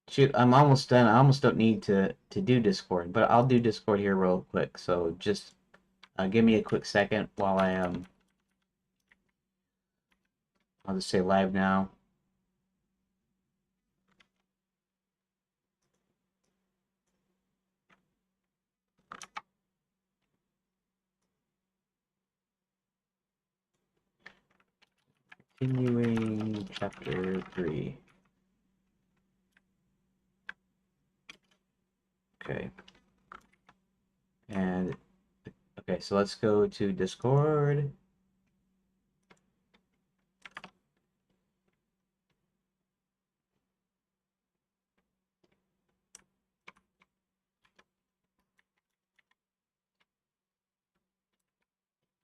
Shoot, I'm almost done. I almost don't need to do Discord, but I'll do Discord here real quick. So just give me a quick second while I'll just say live now. Continuing chapter 3. Okay. And okay, so let's go to Discord.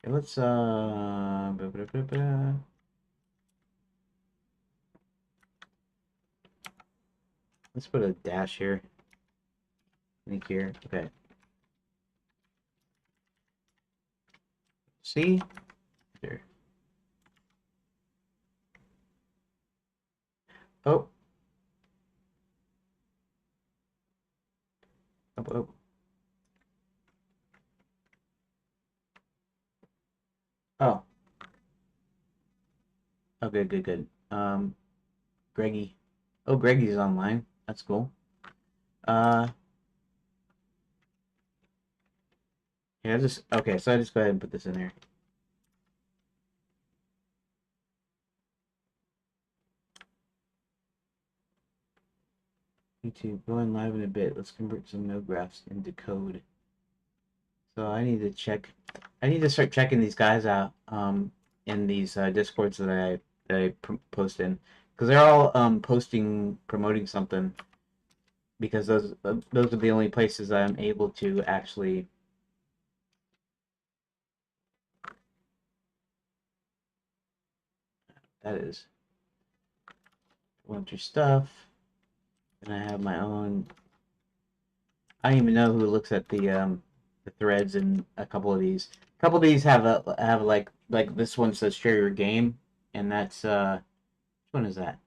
And let's let's put a dash here. Link here. Okay. See? Here. Oh. oh. Oh. Oh, good, good, good. Greggy. Oh, Greggy's online. That's cool. Uh, yeah, just okay. So I just go ahead and put this in there. YouTube going live in a bit. Let's convert some node graphs into code. So I need to check. I need to start checking these guys out. In these discords that I post in, because they're all posting promoting something. Because those are the only places I'm able to actually. That is. Want your stuff, and I have my own. I don't even know who looks at the threads in a couple of these. A couple of these have like this one says share your game, and that's which one is that?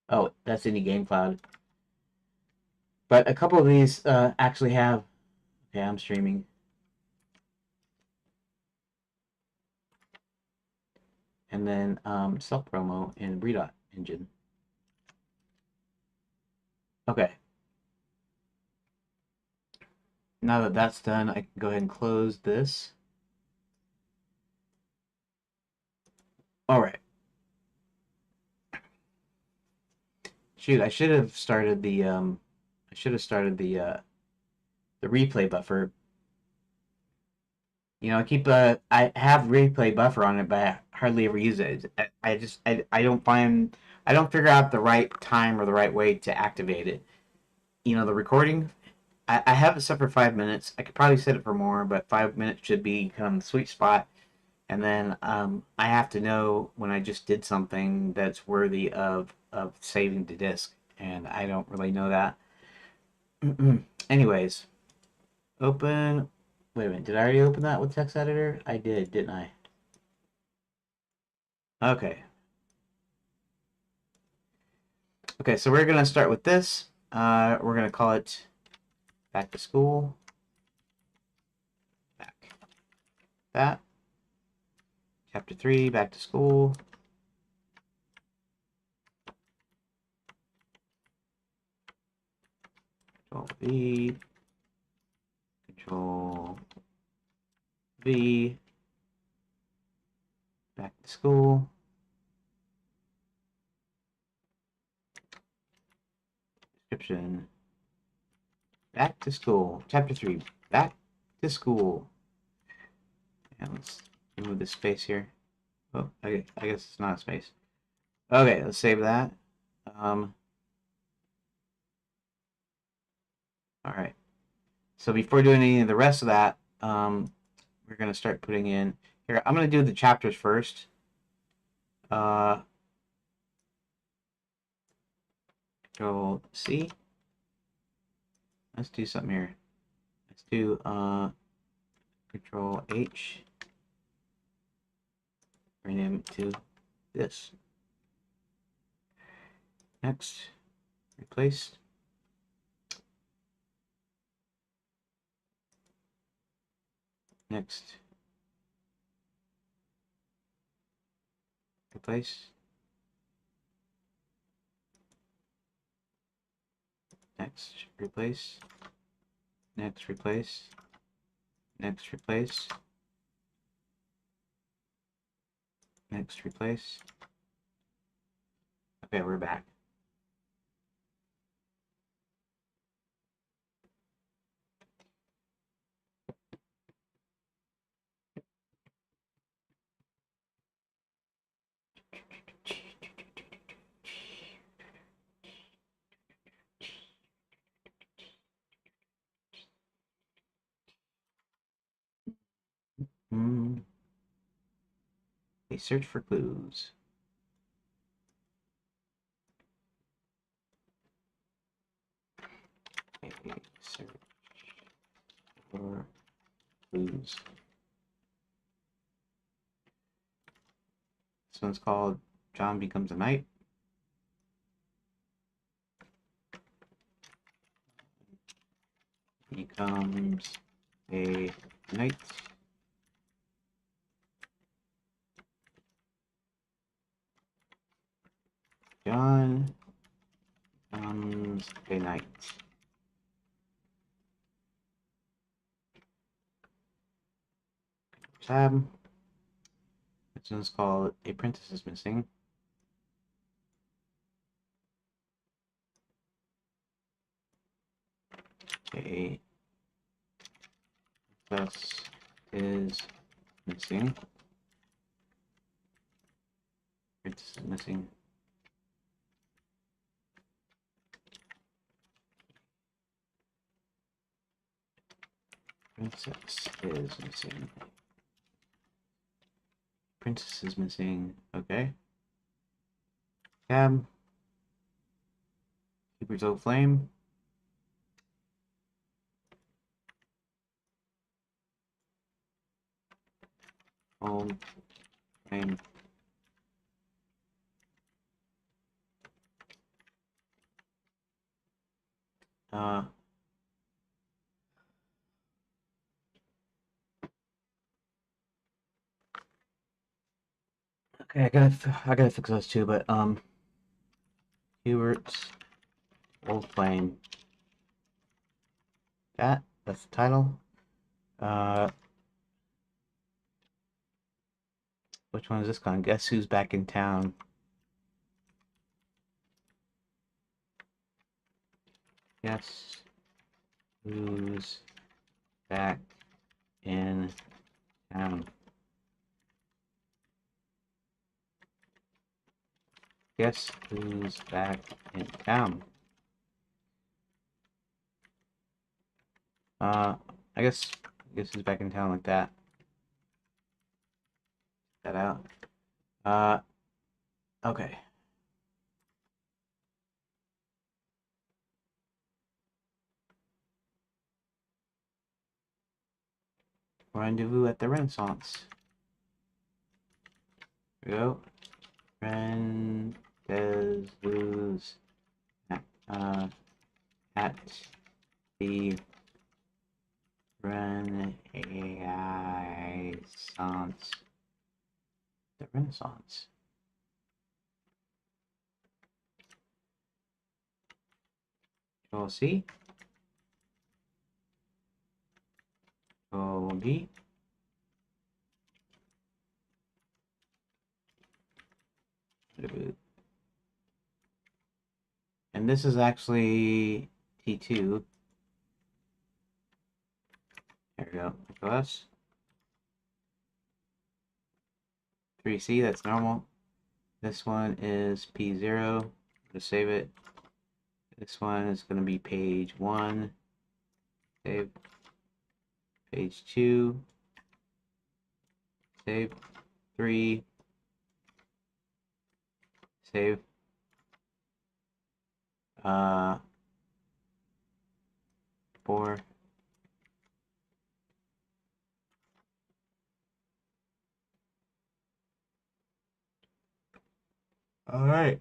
Oh, that's Indie Game Cloud. But a couple of these actually have. Okay, I'm streaming. And then self promo in Redot engine. Okay. Now that that's done, I can go ahead and close this. All right. Shoot, I should have started the replay buffer. You know, I have replay buffer on it, but I hardly ever use it. I I don't figure out the right time or the right way to activate it. You know, the recording, I have it set for 5 minutes. I could probably set it for more, but 5 minutes should be kind of the sweet spot. And then I have to know when I just did something that's worthy of saving to disk, and I don't really know that. Anyways, open. Wait a minute, did I already open that with text editor? I did, didn't I? Okay. Okay, so we're gonna start with this. We're gonna call it back to school. Back. That. Chapter 3, back to school. Control V. Control V. Back to school. Description. Back to school. Chapter 3. Back to school. And let's remove this space here. Oh, okay. I guess it's not a space. Okay, let's save that. All right. So before doing any of the rest of that, we're going to start putting in here. I'm going to do the chapters first. Control C. Let's do something here. Let's do Control H. Rename it to this. Next. Replace. Next. Replace. Next. Replace. Next. Replace. Next. Replace. Next. Replace. Okay, we're back. Okay, search for clues. Okay, search for clues. This one's called John Becomes a Knight. becomes a knight. John becomes a knight. Tab. This one's called A Princess is Missing. A princess is missing. Princess is missing. Princess is missing. Princess is missing. Okay. Tab. Hubert's Old Flame. Old Flame. Okay, I gotta fix those two, but Hubert's Old Flame. That's the title. Which one is this one? Guess who's back in town? Guess who's back in town? Guess who's back in town? I guess who's back in town like that. Check that out. Okay. Rendezvous at the Renaissance. Here we go. Rendezvous at the Renaissance. The Renaissance. Control C. Control B. And this is actually T2. There we go. Plus 3C, that's normal. This one is P0. Just save it. This one is going to be page 1. Save. Page 2. Save. 3. Save. 4. All right.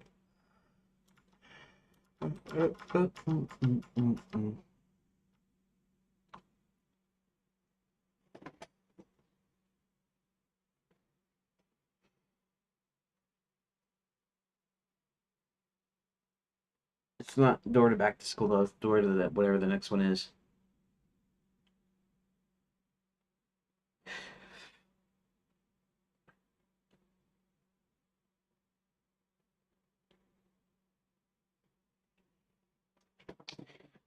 It's not door to back to school though. It's door to whatever the next one is.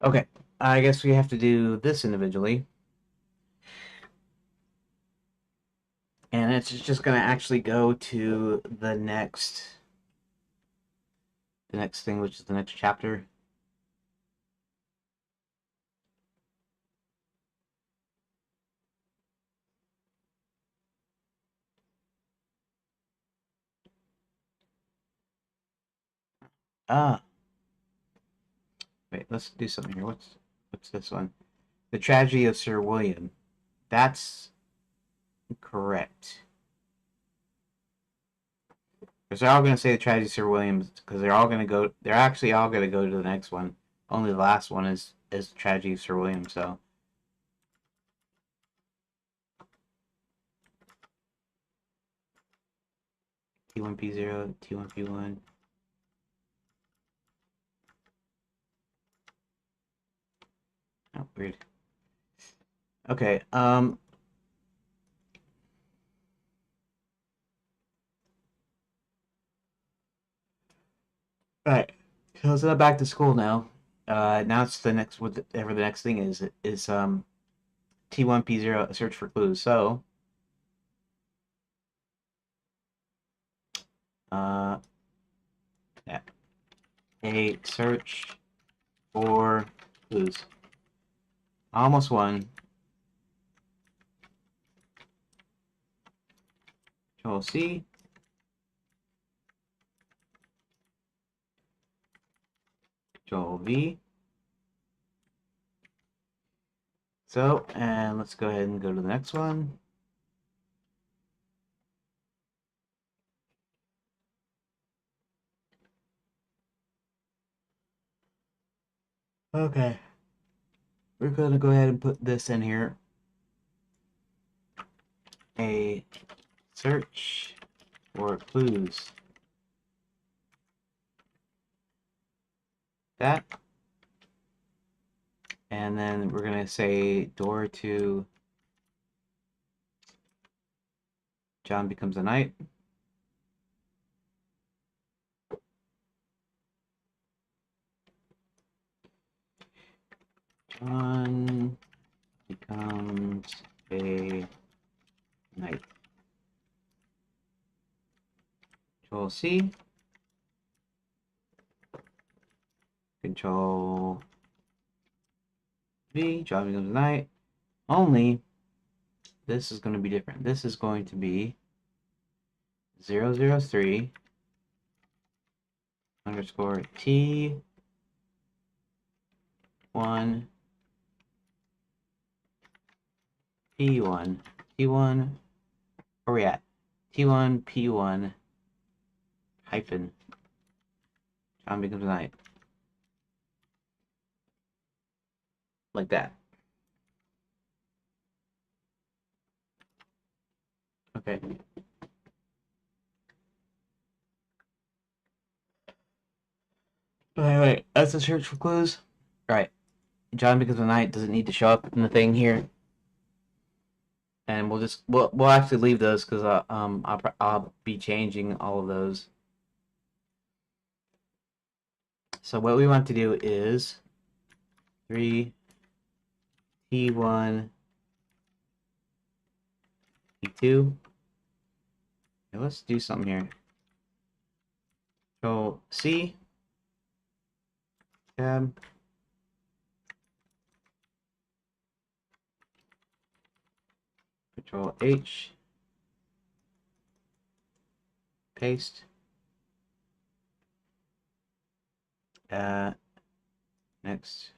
Okay, I guess we have to do this individually. And it's just going to actually go to the next thing, which is the next chapter. Wait, let's do something here. What's this one? The Tragedy of Sir William. That's correct. Because they're all going to say the Tragedy of Sir William because they're all going to go. They're actually all going to go to the next one. Only the last one is the Tragedy of Sir William. So T1P0, T1P1. Oh, weird. Okay, right. So let's go back to school now. Now it's the next, whatever the next thing is T1P0 search for clues. So, uh, yeah, a search for clues. Almost won. Control C. Control V. So, and let's go ahead and go to the next one. Okay. We're gonna go ahead and put this in here. A search for clues. That. And then we're gonna say door to John becomes a knight. John becomes a knight. Control C. Control V. John becomes a knight. Only this is going to be different. This is going to be 003 underscore T1 P1 T1. Where we at? T1 P1 hyphen John becomes a knight. Like that. Okay. Wait. That's a search for clues. All right. John becomes a knight doesn't need to show up in the thing here, and we'll actually leave those because I'll be changing all of those. So what we want to do is 3 T1 T2. Okay, let's do something here. Control C, tab, Control H, paste. Next,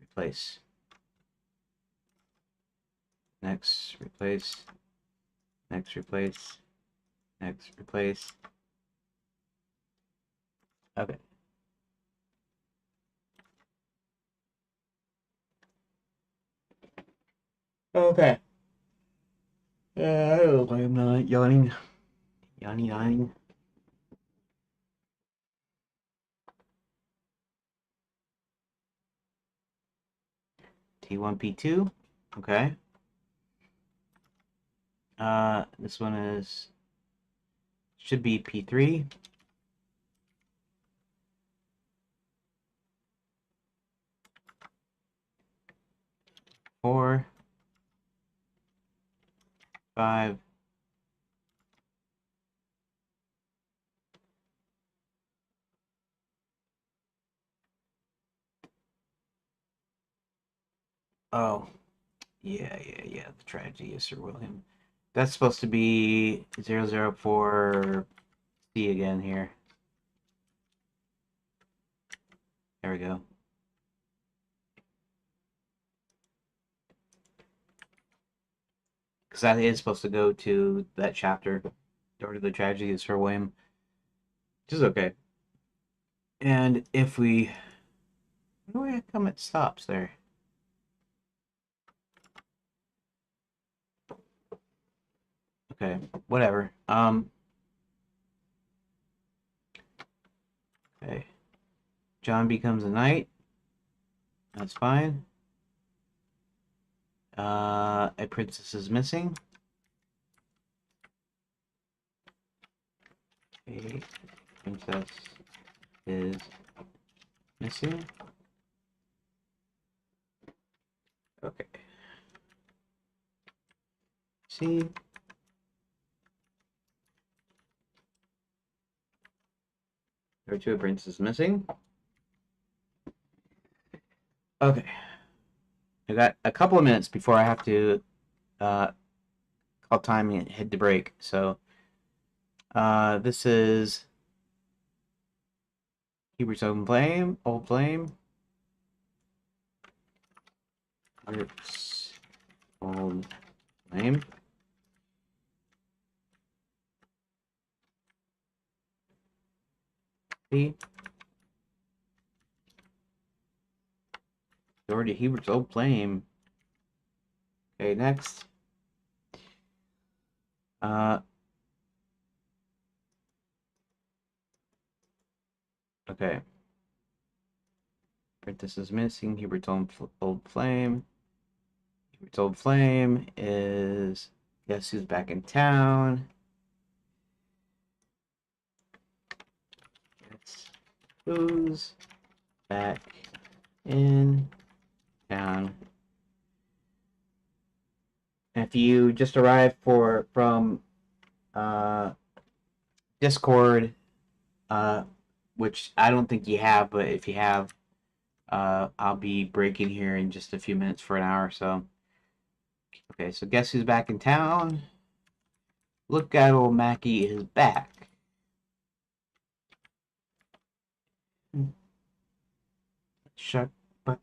replace. Next, replace. Next, replace. Next, replace. Okay. Okay. I look like I'm not yawning. Yawning. T1P2. Okay. This one should be P3. 4, 5. Oh, yeah. The tragedy of Sir William. That's supposed to be 004 C again here. There we go. Because that is supposed to go to that chapter, or to the tragedy of Sir William, which is okay. And if we, where do come it stops there? Okay, whatever. John becomes a knight. That's fine. A princess is missing. A princess is missing. Okay. See. There are two princesses missing. Okay. I got a couple of minutes before I have to call time and head to break. So this is Hubert's old flame. Hubert's old flame. See. Door to Hubert's old flame. Okay, next. Okay. Princess is missing. Hubert's old flame. Hubert's old flame is... Guess who's back in town? Guess who's back in town? And if you just arrived from Discord, which I don't think you have, but if you have, I'll be breaking here in just a few minutes for an hour or so. Okay, so guess who's back in town? Look at old Mackie is back. Shut up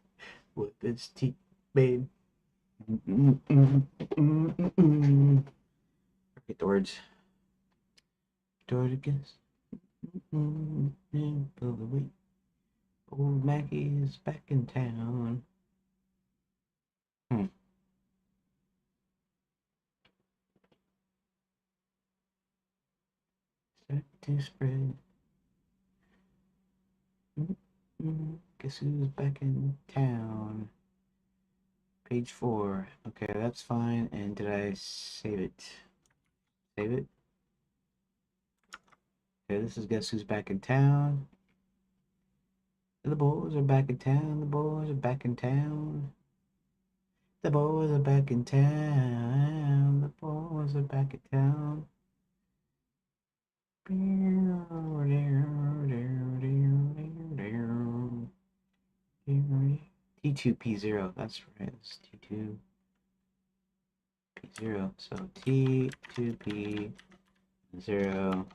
with its teeth, babe. Forget the words. Door to guess. Old Mackie is back in town. Start to spread. Guess who's back in town? Page 4. Okay, that's fine. And did I save it? Save it. Okay, this is Guess Who's Back in Town. The boys are back in town. The boys are back in town. The boys are back in town. The boys are back in town. T2P0. That's right. It's T2P0. So T2P0.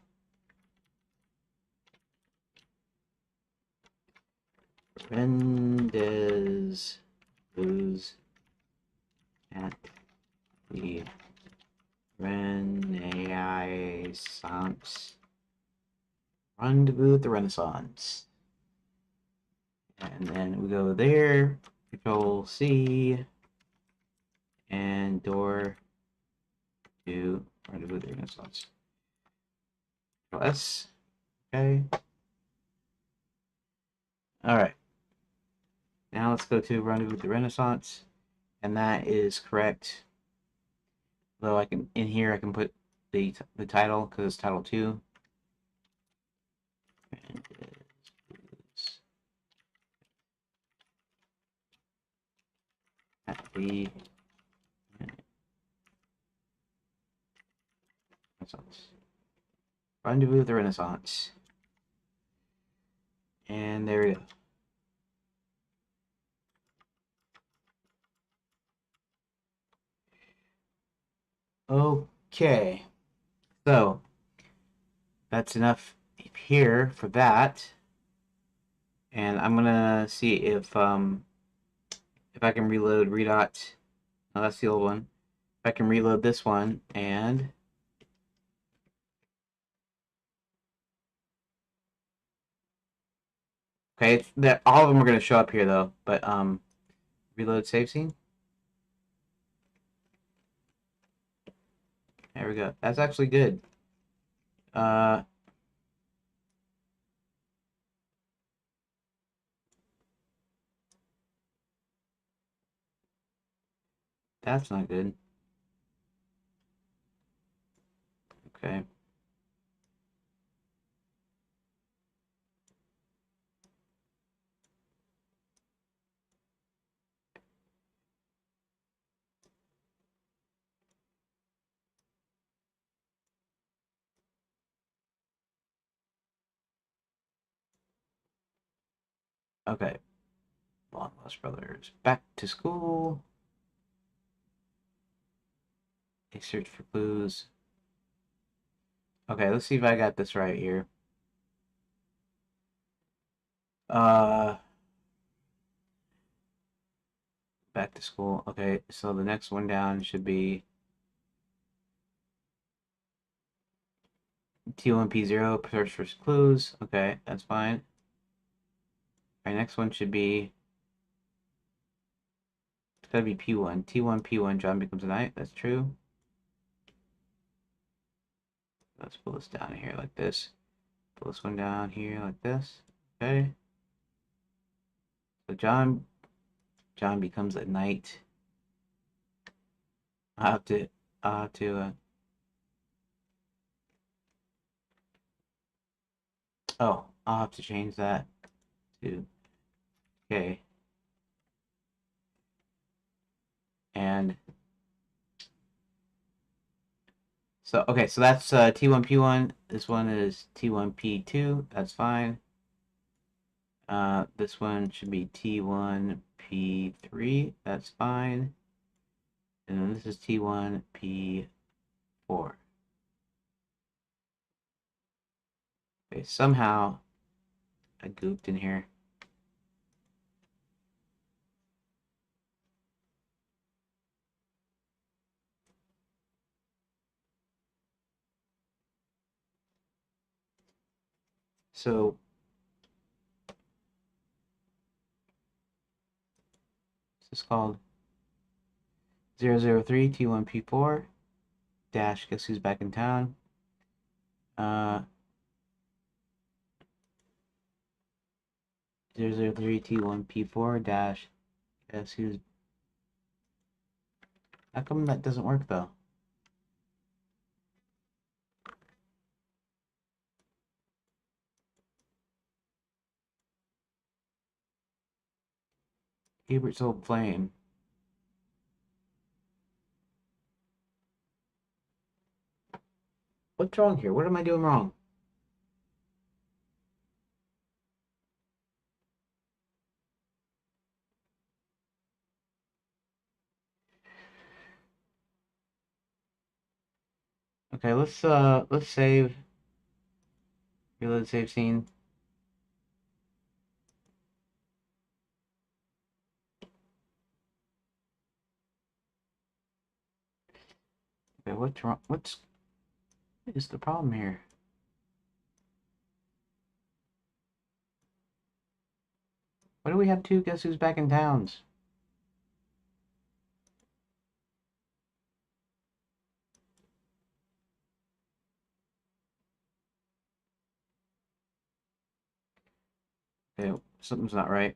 Rendez Booze at the Renaissance. Rendezvous at the Renaissance. And then we go there, Control C, and door to Rendezvous at the Renaissance. Control S. Okay. Alright. Now let's go to Rendezvous with the Renaissance, and that is correct. Though I can in here I can put the title because it's title 2. At the Renaissance. Rendezvous with the Renaissance. And there we go. Okay, so that's enough here for that, and I'm gonna see if I can reload Redot. No, that's the old one. If I can reload this one, and okay, that all of them are gonna show up here though. But reload save scene. There we go. That's actually good. That's not good. Okay. Okay. Long Lost Brothers. Back to school. A search for clues. Okay, let's see if I got this right here. Uh, back to school. Okay, so the next one down should be T1P0, search for clues. Okay, that's fine. Our next one should be, it's gotta be P1. T1, P1, John becomes a knight. That's true. Let's pull this down here like this. Pull this one down here like this. Okay. So John becomes a knight. I have to, I have to, oh, I'll have to change that to, okay. And so, okay, so that's T1P1. This one is T1P2. That's fine. This one should be T1P3. That's fine. And then this is T1P4. Okay, somehow I gooped in here. So this is called 003 T1P4 dash guess who's back in town. 003 T1P4 dash guess who's. How come that doesn't work though? Hubert's old flame. What's wrong here? What am I doing wrong? Okay, let's save. Reload save scene. Okay, what's wrong? What is the problem here? Why do we have two guess who's back in towns? Okay, something's not right.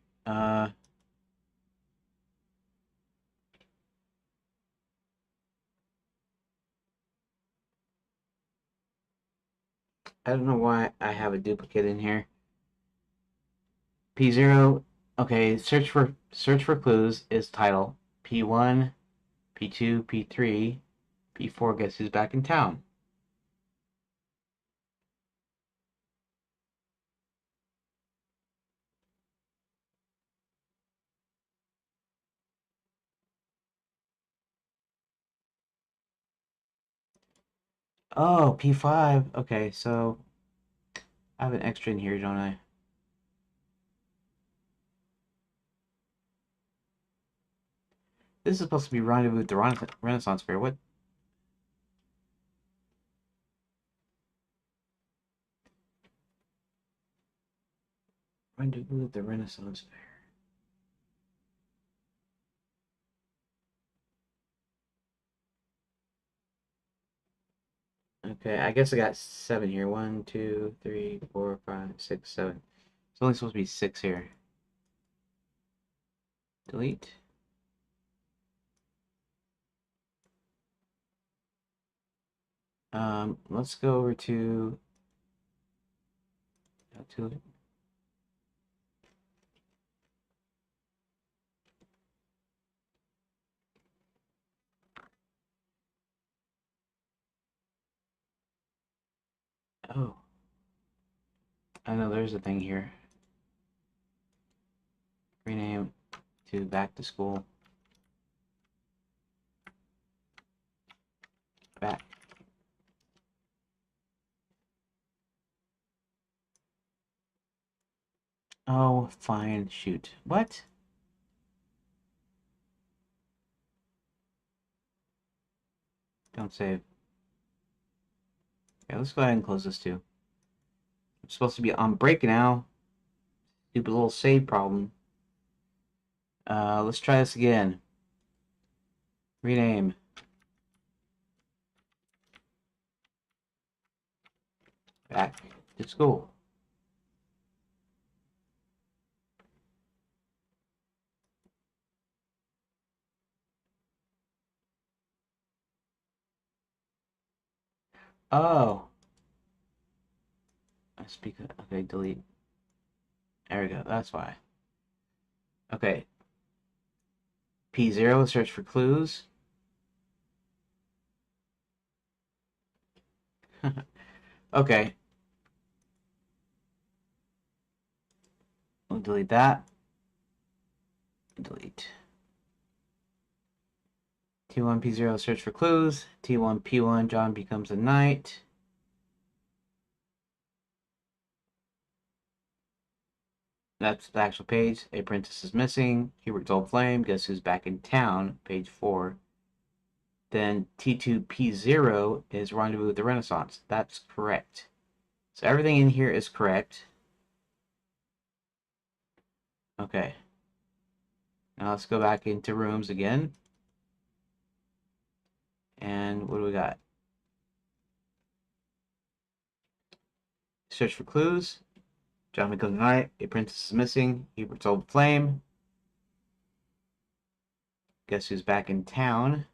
I don't know why I have a duplicate in here. P0. Okay, search for clues is title. P1, P2, P3, P4. Guess who's back in town? Oh, P5. Okay, so I have an extra in here, don't I? This is supposed to be Rendezvous with the Renaissance Fair. What? Rendezvous with the Renaissance Fair. Okay, I guess I got 7 here. 1, 2, 3, 4, 5, 6, 7. It's only supposed to be 6 here. Delete. Let's go over to it. Oh, I know there's a thing here. Rename to back to school. Back. Oh, fine. Shoot. What? Don't save. Okay, let's go ahead and close this too. I'm supposed to be on break now. Stupid little save problem. Let's try this again. Rename. Back to school. Oh. I speak. Okay, delete. There we go. That's why. Okay. P0, search for clues. Okay. We'll delete that. Delete. T1, P0, search for clues. T1, P1, John becomes a knight. That's the actual page. A princess is missing. Hubert's old flame. Guess who's back in town? Page 4. Then T2P0 is Rendezvous with the Renaissance. That's correct. So everything in here is correct. Okay. Now let's go back into rooms again. And what do we got? Search for clues. John becomes a knight. A princess is missing. Hubert's old flame. Guess who's back in town?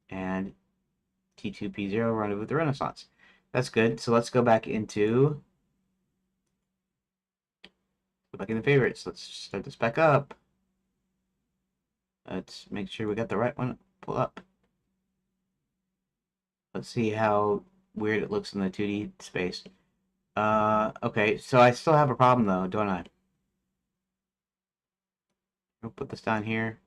And T2P0, Rendezvous with the Renaissance. That's good. So let's go back into favorites. Let's start this back up. Let's make sure we got the right one. Pull up. Let's see how weird it looks in the 2D space. Okay, so I still have a problem though, don't I? I'll put this down here.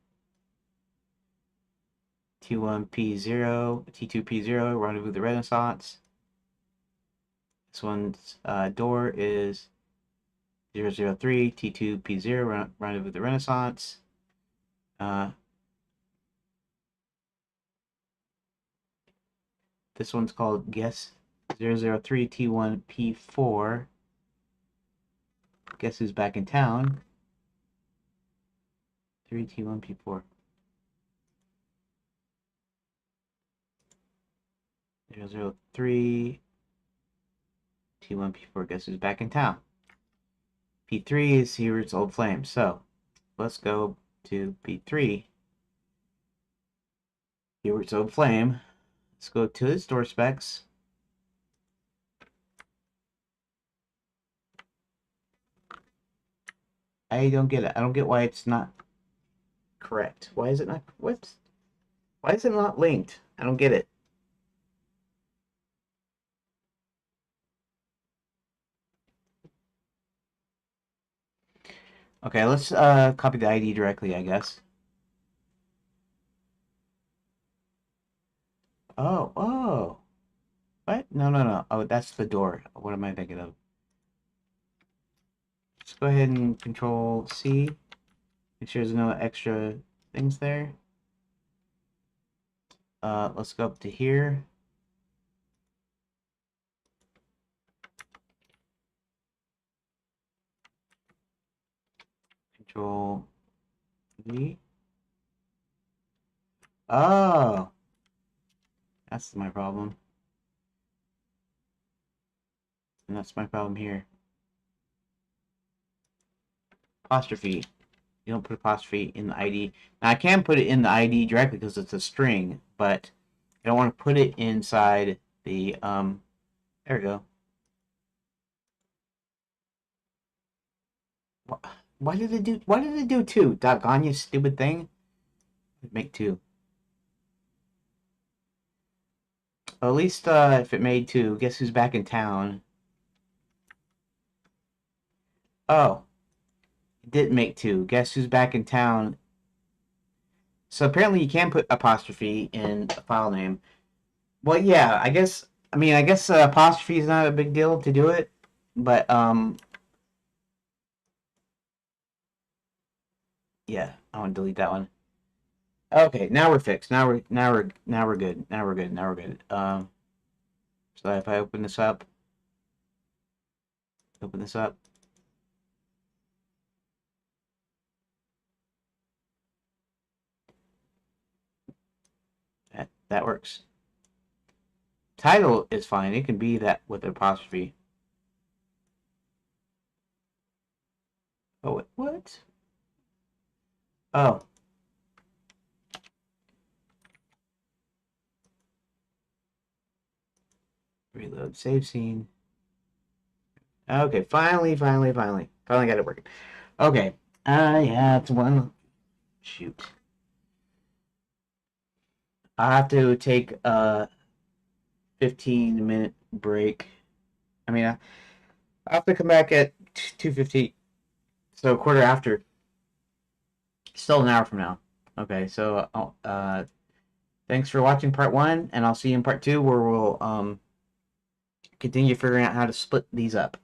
T1P0, T2P0, Rendezvous with the Renaissance. This one's door is 003, T2P0, Rendezvous with the Renaissance. This one's called Guess 003, T1P4. Guess who's back in town? 3, T1P4. 003, T1P4. Guess who's back in town? P3 is Hubert's old flame. So let's go to P3. Hubert's old flame. Let's go to his door specs. I don't get it. I don't get why it's not correct. Why is it not? What? Why is it not linked? I don't get it. Okay, let's copy the ID directly, I guess. Oh, oh. What? No, no, no. Oh, that's the door. What am I thinking of? Just go ahead and Control C. Make sure there's no extra things there. Let's go up to here. Control V. Oh, that's my problem. And that's my problem here. Apostrophe. You don't put apostrophe in the ID. Now I can put it in the ID directly because it's a string, but You don't want to put it inside the there we go. Why did it do two? Doggone you stupid thing. Make two. Well, at least if it made two, guess who's back in town? Oh, it didn't make two. Guess who's back in town? So apparently you can put apostrophe in a file name. Well, yeah, I guess. I mean, I guess apostrophe is not a big deal to do it, but yeah, I want to delete that one. Okay, now we're fixed. Now we're good. Now we're good. Now we're good. So if I open this up, that works. Title is fine. It can be that with an apostrophe. Oh, what? Oh, reload, save scene. Okay, finally got it working. Okay, yeah, it's one. Shoot, I have to take a 15-minute break. I mean, I have to come back at 2:15, so quarter after. Still an hour from now. Okay, so thanks for watching part one, and I'll see you in part two where we'll continue figuring out how to split these up.